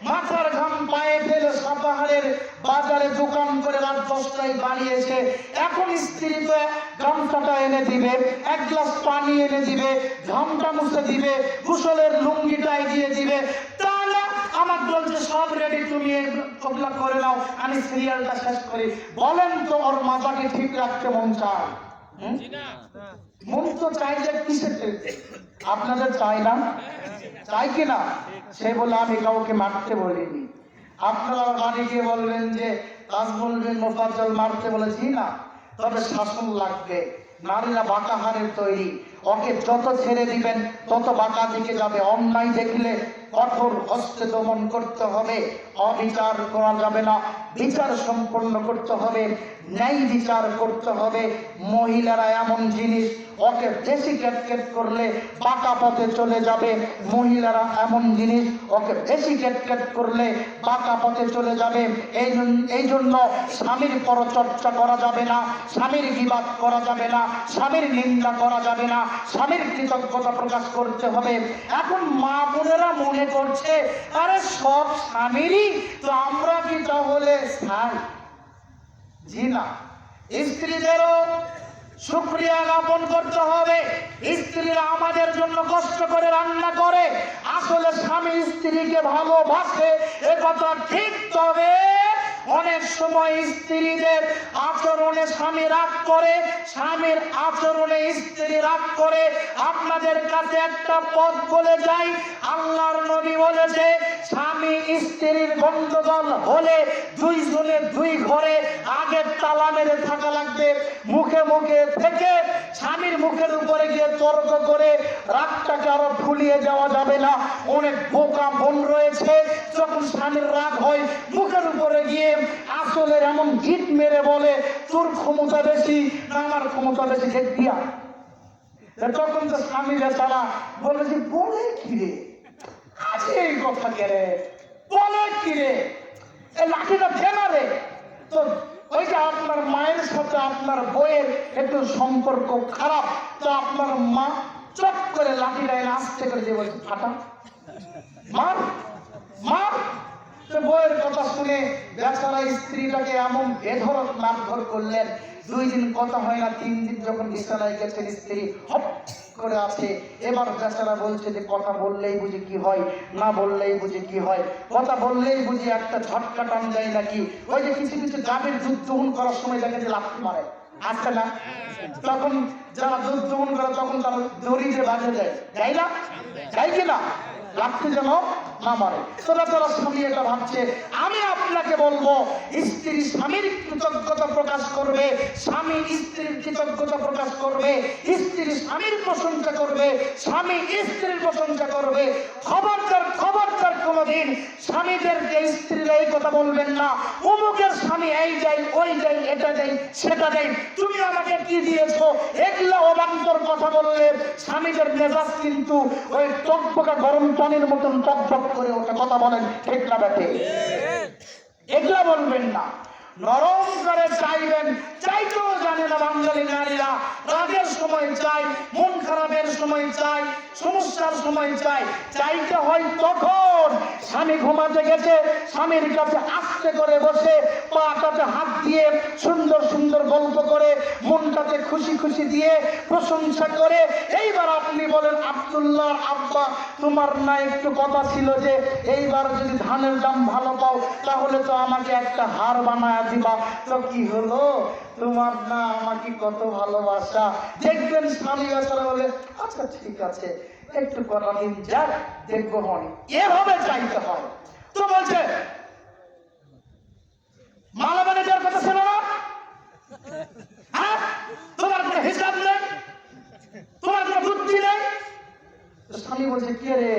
মাথার ঘাম পায়ে ফেলে সাপাহারের বাজারে দোকান করে রাত 10টায় বাড়ি এসে এখন স্ত্রী তো গামছাটা এনে দিবে, এক গ্লাস পানি এনে দিবে, ঘামটা মুছে দিবে, গোসলের লুঙ্গিটা এগিয়ে দিবে। তাহলে আমার বলছে সব রেডি, তুমি ওগুলা করে নাও, আমি সিরিয়ালটা শেষ করি। বলেন তো, ওর মাথাকে ঠিক রাখতে মন চায়? মন তো চাই যে কিসের, আপনাদের চাই না? চাই কিনা? সে বলে আমি কাউকে মারতে বলিনি। আপনারা বাড়ি গিয়ে বলবেন যে তাজমুল বিন মুফাজ্জল মারতে বলেছি না, তবে শাসন লাগবে। নারীরা বাঁকা হাড়ের তৈরি, ওকে যত ছেড়ে দিবেন তত বাঁকা দিকে যাবে। অন্যায় দেখলে কঠোর হস্তে দমন করতে হবে, অবিচার করা যাবে না, বিচার সম্পন্ন করতে হবে, ন্যায় বিচার করতে হবে। মহিলারা এমন জিনিস, ওকে বেশি ক্যাটকেট করলে বাঁকা পথে চলে যাবে। মহিলারা এমন জিনিস, ওকে বেশি ক্যাটকেট করলে বাঁকা পথে চলে যাবে। এই জন্য স্বামীর পরচর্চা করা যাবে না, স্বামীর বিবাদ করা যাবে না, স্বামীর নিন্দা করা যাবে না, স্বামীর কৃতজ্ঞতা প্রকাশ করতে হবে। এখন মা বোনেরা মনে করছে, আরে সব স্বামীরই তো আমরা কি তাহলে ছাই? জি না, স্ত্রীদেরও শুকরিয়া জ্ঞাপন করতে হবে। স্ত্রীরা আমাদের জন্য কষ্ট করে রান্না করে, আসলে স্বামী স্ত্রীকে ভালোবাসে, এ কথা ঠিক। তবে অনেক সময় স্ত্রীদের আচরণে স্বামী রাগ করে, স্বামীর আচরণে স্ত্রী রাগ করে। আপনাদের কাছে একটা পথ বলে যাই, আল্লাহর নবী বলেছে, স্বামী স্ত্রীর গন্ডগোল হলে দুইজনে দুই ঘরে আগে তালা মেরে থাকা লাগবে। মুখে মুখে থেকে স্বামীর মুখের উপরে গিয়ে তর্ক করে রাগটাকে আরো ফুলিয়ে যাওয়া যাবে না। অনেক বোকা বোন রয়েছে, যখন স্বামীর রাগ হয় মুখের উপরে গিয়ে আসলে এমন গিট মেরে বলে, তোর ক্ষমতা বেশি না আমার ক্ষমতা বেশি, দেখ দিয়া। তখন তো স্বামী বেচারা বলে যে, বলে কিরে আজকে এই কথা কেড়ে, বলে কিরে এই লাঠিটা ফেলা রে। তো ওই যে আপনার মায়ের সাথে আপনার বইয়ের একটু সম্পর্ক খারাপ, তো আপনার মা চট করে লাঠিটা এনে আস্তে করে দিয়ে বলছে, ফাটা মার মার। বইয়ের কথা শুনে সামনে বেচারা স্ত্রীটাকে এমন বেধড়ক মারধর করলেন। 2 দিন কথা হয় না, 3 দিন যখন বিছানায় গেছেন স্ত্রী হপ করে আছে। এবার বেচারা বলছে যে কথা বললেই বুঝি কি হয়, না বললেই বুঝি কি হয়, কথা বললেই বুঝি একটা ঝটকা টান যায় নাকি। ওই যে কিছু কিছু গাভীর দুধ দহন করার সময় দেখে যে লাফি মারে, আসছে না? তখন যারা দুধ দহন করে তখন তারা দড়ি দিয়ে বাঁধে দেয়, যাই না? যাই কিনা? লাফতে যেন না মারে। তোরা তোরা স্বামী এটা ভাবছে। আমি আপনাকে বলবো, স্ত্রী স্বামীর কৃতজ্ঞতা প্রকাশ করবে, স্বামী স্ত্রীর কৃতজ্ঞতা প্রকাশ করবে, স্ত্রী স্বামীর প্রশংসা করবে, স্বামী স্ত্রীর প্রশংসা করবে। খবরদার খবরদার কোনোদিন স্বামীদেরকে স্ত্রীরা এই কথা বলবেন না, অমুকের স্বামী এই দেয়, ওই দেয়, এটা দেয়, সেটা দেয়, তুমি আমাকে কি দিয়েছো। এগুলা অবান্তর কথা বললে স্বামীদের মেজাজ কিন্তু ওই টকবকা গরম পানির মতন টকবক করে ওঠে। কথা বলেন ঠিক না বেঠে? এগুলা বলবেন না, নরম করে চাইবেন। চাইতেও জানে না বাঙালি নারীরা। রাগের সময় চাই, মন খারাপের সময় চাই, সমস্যার সময় চাই। চাইতে হয় তখন স্বামী ঘুমাতে গেছে, স্বামীর কাছে আস্তে করে বসে পাটাতে হাত দিয়ে সুন্দর সুন্দর গল্প করে মনটাতে খুশি খুশি দিয়ে প্রশংসা করে। এইবার আপনি বলেন, আব্দুল্লাহর আব্বা, তোমার না একটু কথা ছিল যে এইবার যদি ধানের দাম ভালো পাও তাহলে তো আমাকে একটা হার বানায় দিবা। তো কি হলো, তোমার না আমাকে কত ভালোবাসা। দেখবেন স্বামী বেচারা বলে, আচ্ছা ঠিক আছে, একটু কথা দিন, যাক দেখবো হয়। এভাবে চাইতে হয়। তো বলছে মালা বানিয়ে দেওয়ার কথা ছিল না? হ্যাঁ, তোমার কোনো হিসাব নেই, তোমার কোনো বুদ্ধি নেই। স্বামী বলছে, কে রে,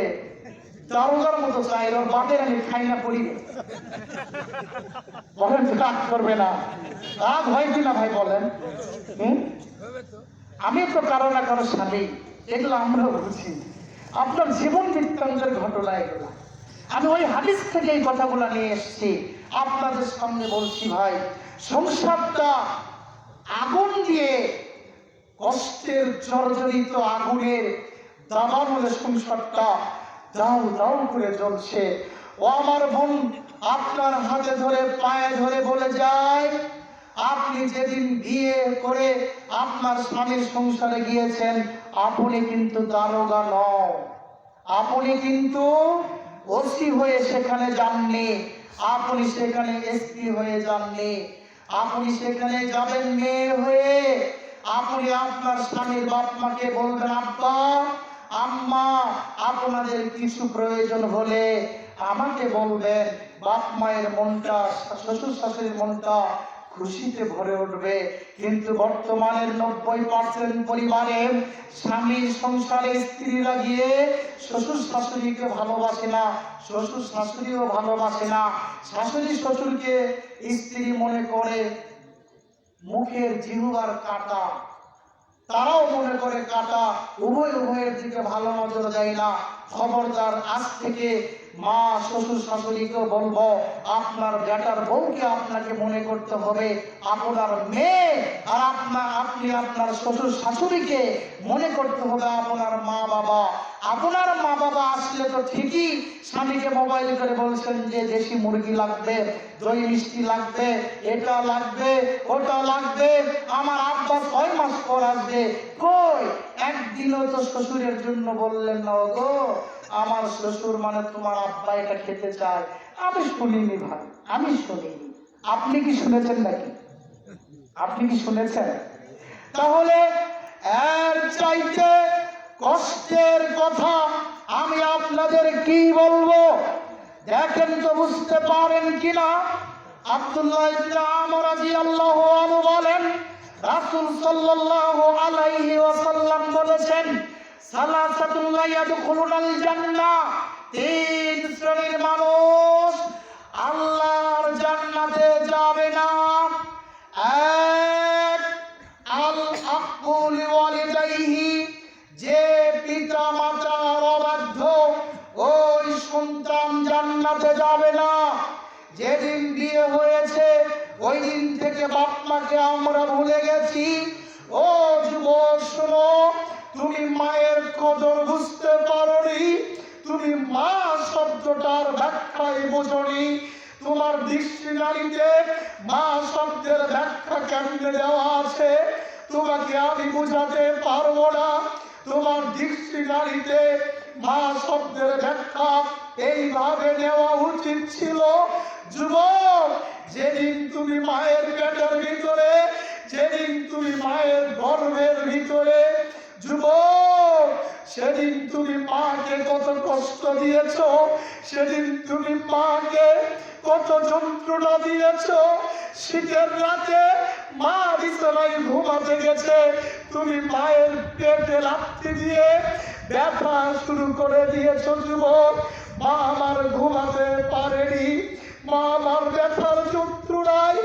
দারোগার মতো চাই, ওর বাপের আমি খাই না পড়ি। বলেন রাগ করবে না? রাগ হয় কিনা ভাই বলেন? আমি তো কারো না কারো স্বামী, এগুলো আমরা বুঝি। আপনার জীবন বৃত্তান্তের ঘটনা এগুলো। আমি ওই হাদিস থেকে এই কথাগুলো নিয়ে এসেছি, আপনাদের সামনে বলছি। ভাই, সংসারটা আগুন দিয়ে, কষ্টের জর্জরিত আগুনের দাবানলে সংসারটা দাউ দাউ করে জ্বলছে। ও আমার বোন, আপনার হাতে ধরে পায়ে ধরে বলে যায়, আপনি যেদিন বিয়ে করে আপনার স্বামীর সংসারে গিয়েছেন, আপনি কিন্তু দারোগা নন, আপনি কিন্তু ওসি হয়ে সেখানে যাননি, আপনি সেখানে এসপি হয়ে যাননি, আপনি সেখানে যাবেন মেয়ে হয়ে। আপনি আপনার স্বামীর বাপ মাকে বলবেন, আব্বা আম্মা, আপনাদের কিছু প্রয়োজন হলে আমাকে বলবেন। বাপ মায়ের মনটা, শ্বশুর শাশুড়ির মনটা খুশিতে ভরে উঠবে। কিন্তু বর্তমানের 90% পরিবারে স্বামীর সংসারে স্ত্রীরা গিয়ে শ্বশুর শাশুড়িকে ভালোবাসে না, শ্বশুর শাশুড়িও ভালোবাসে না। শাশুড়ি শ্বশুরকে স্ত্রী মনে করে মুখের জিহ্বার কাঁটা, তারাও মনে করে কাঁটা। উভয়ের দিকে ভালো নজর দেয় না। খবরদার, আজ থেকে মা শ্বশুর শাশুড়িকেও বলবো, আপনার বেটার বউকে আপনাকে মনে করতে হবে আপনার মেয়ে, আর আপনি আপনার শ্বশুর শাশুড়িকে মনে করতে হবে আপনার মা বাবা। আপনার মা বাবা আসলে তো ঠিকই স্বামীকে মোবাইল করে বলছেন যে দেশি মুরগি লাগবে, দই মিষ্টি লাগবে, এটা লাগবে, ওটা লাগবে, আমার আব্বা 6 মাস পর আসবে। কই একদিনও তো শ্বশুরের জন্য বললেন না, গো আমার শ্বশুর মানে তোমার আব্বা এটা খেতে চায়। আমি শুনিনি ভাই, আমি শুনিনি। আপনি কি শুনেছেন নাকি? আপনি কি শুনেছেন? তাহলে এর চাইতে কষ্টের কথা আমি আপনাদের কি বলবো, দেখেন তো বুঝতে পারেন কিনা। আব্দুল্লাহ ইবনে আমর রাদিয়াল্লাহু আনহু বলেন, রাসূল সাল্লাল্লাহু আলাইহি ওয়াসাল্লাম বলেছেন, সালাসাতুন লা ইয়াদখুলুনাল জান্নাহ, 3 শ্রেণীর মানুষ আল্লাহর জান্নাতে যাবে না। এক, আল আকুল ওয়ালিদাইহি, যে পিতা মাতার অবাধ্য ওই সন্তান জান্নাতে যাবে না। যেদিন বিয়ে হয়েছে ওই দিন থেকে বাপ মাকে আমরা ভুলে গেছি। ও যুবক শোনো, তুমি মায়ের কদর বুঝতে পারোনি, তুমি মা শব্দটার ব্যাখ্যায় বোঝনি। তোমার ডিকশনারিতে মা শব্দের ব্যাখ্যা কেমনে দেওয়া আছে তোমাকে আমি বোঝাতে পারবো না। তোমার ডিকশনারিতে মা শব্দের ব্যাখ্যা এইভাবে নেওয়া উচিত ছিল, যুবক, যেদিন তুমি মায়ের পেটের ভিতরে, যেদিন তুমি মায়ের গর্ভের ভিতরে, যুবক, সেদিন তুমি মাকে কত কষ্ট দিয়েছ, সেদিন তুমি মাকে কত যন্ত্রণা দিয়েছ। শীতের রাতে মা বিছানায় ঘুমাতে গেছে, তুমি মায়ের পেটে লাথি দিয়ে ব্যথা শুরু করে দিয়েছ। যুবক, মা আমার ঘুমাতে পারেনি, মা আমার ব্যথার যন্ত্রণায়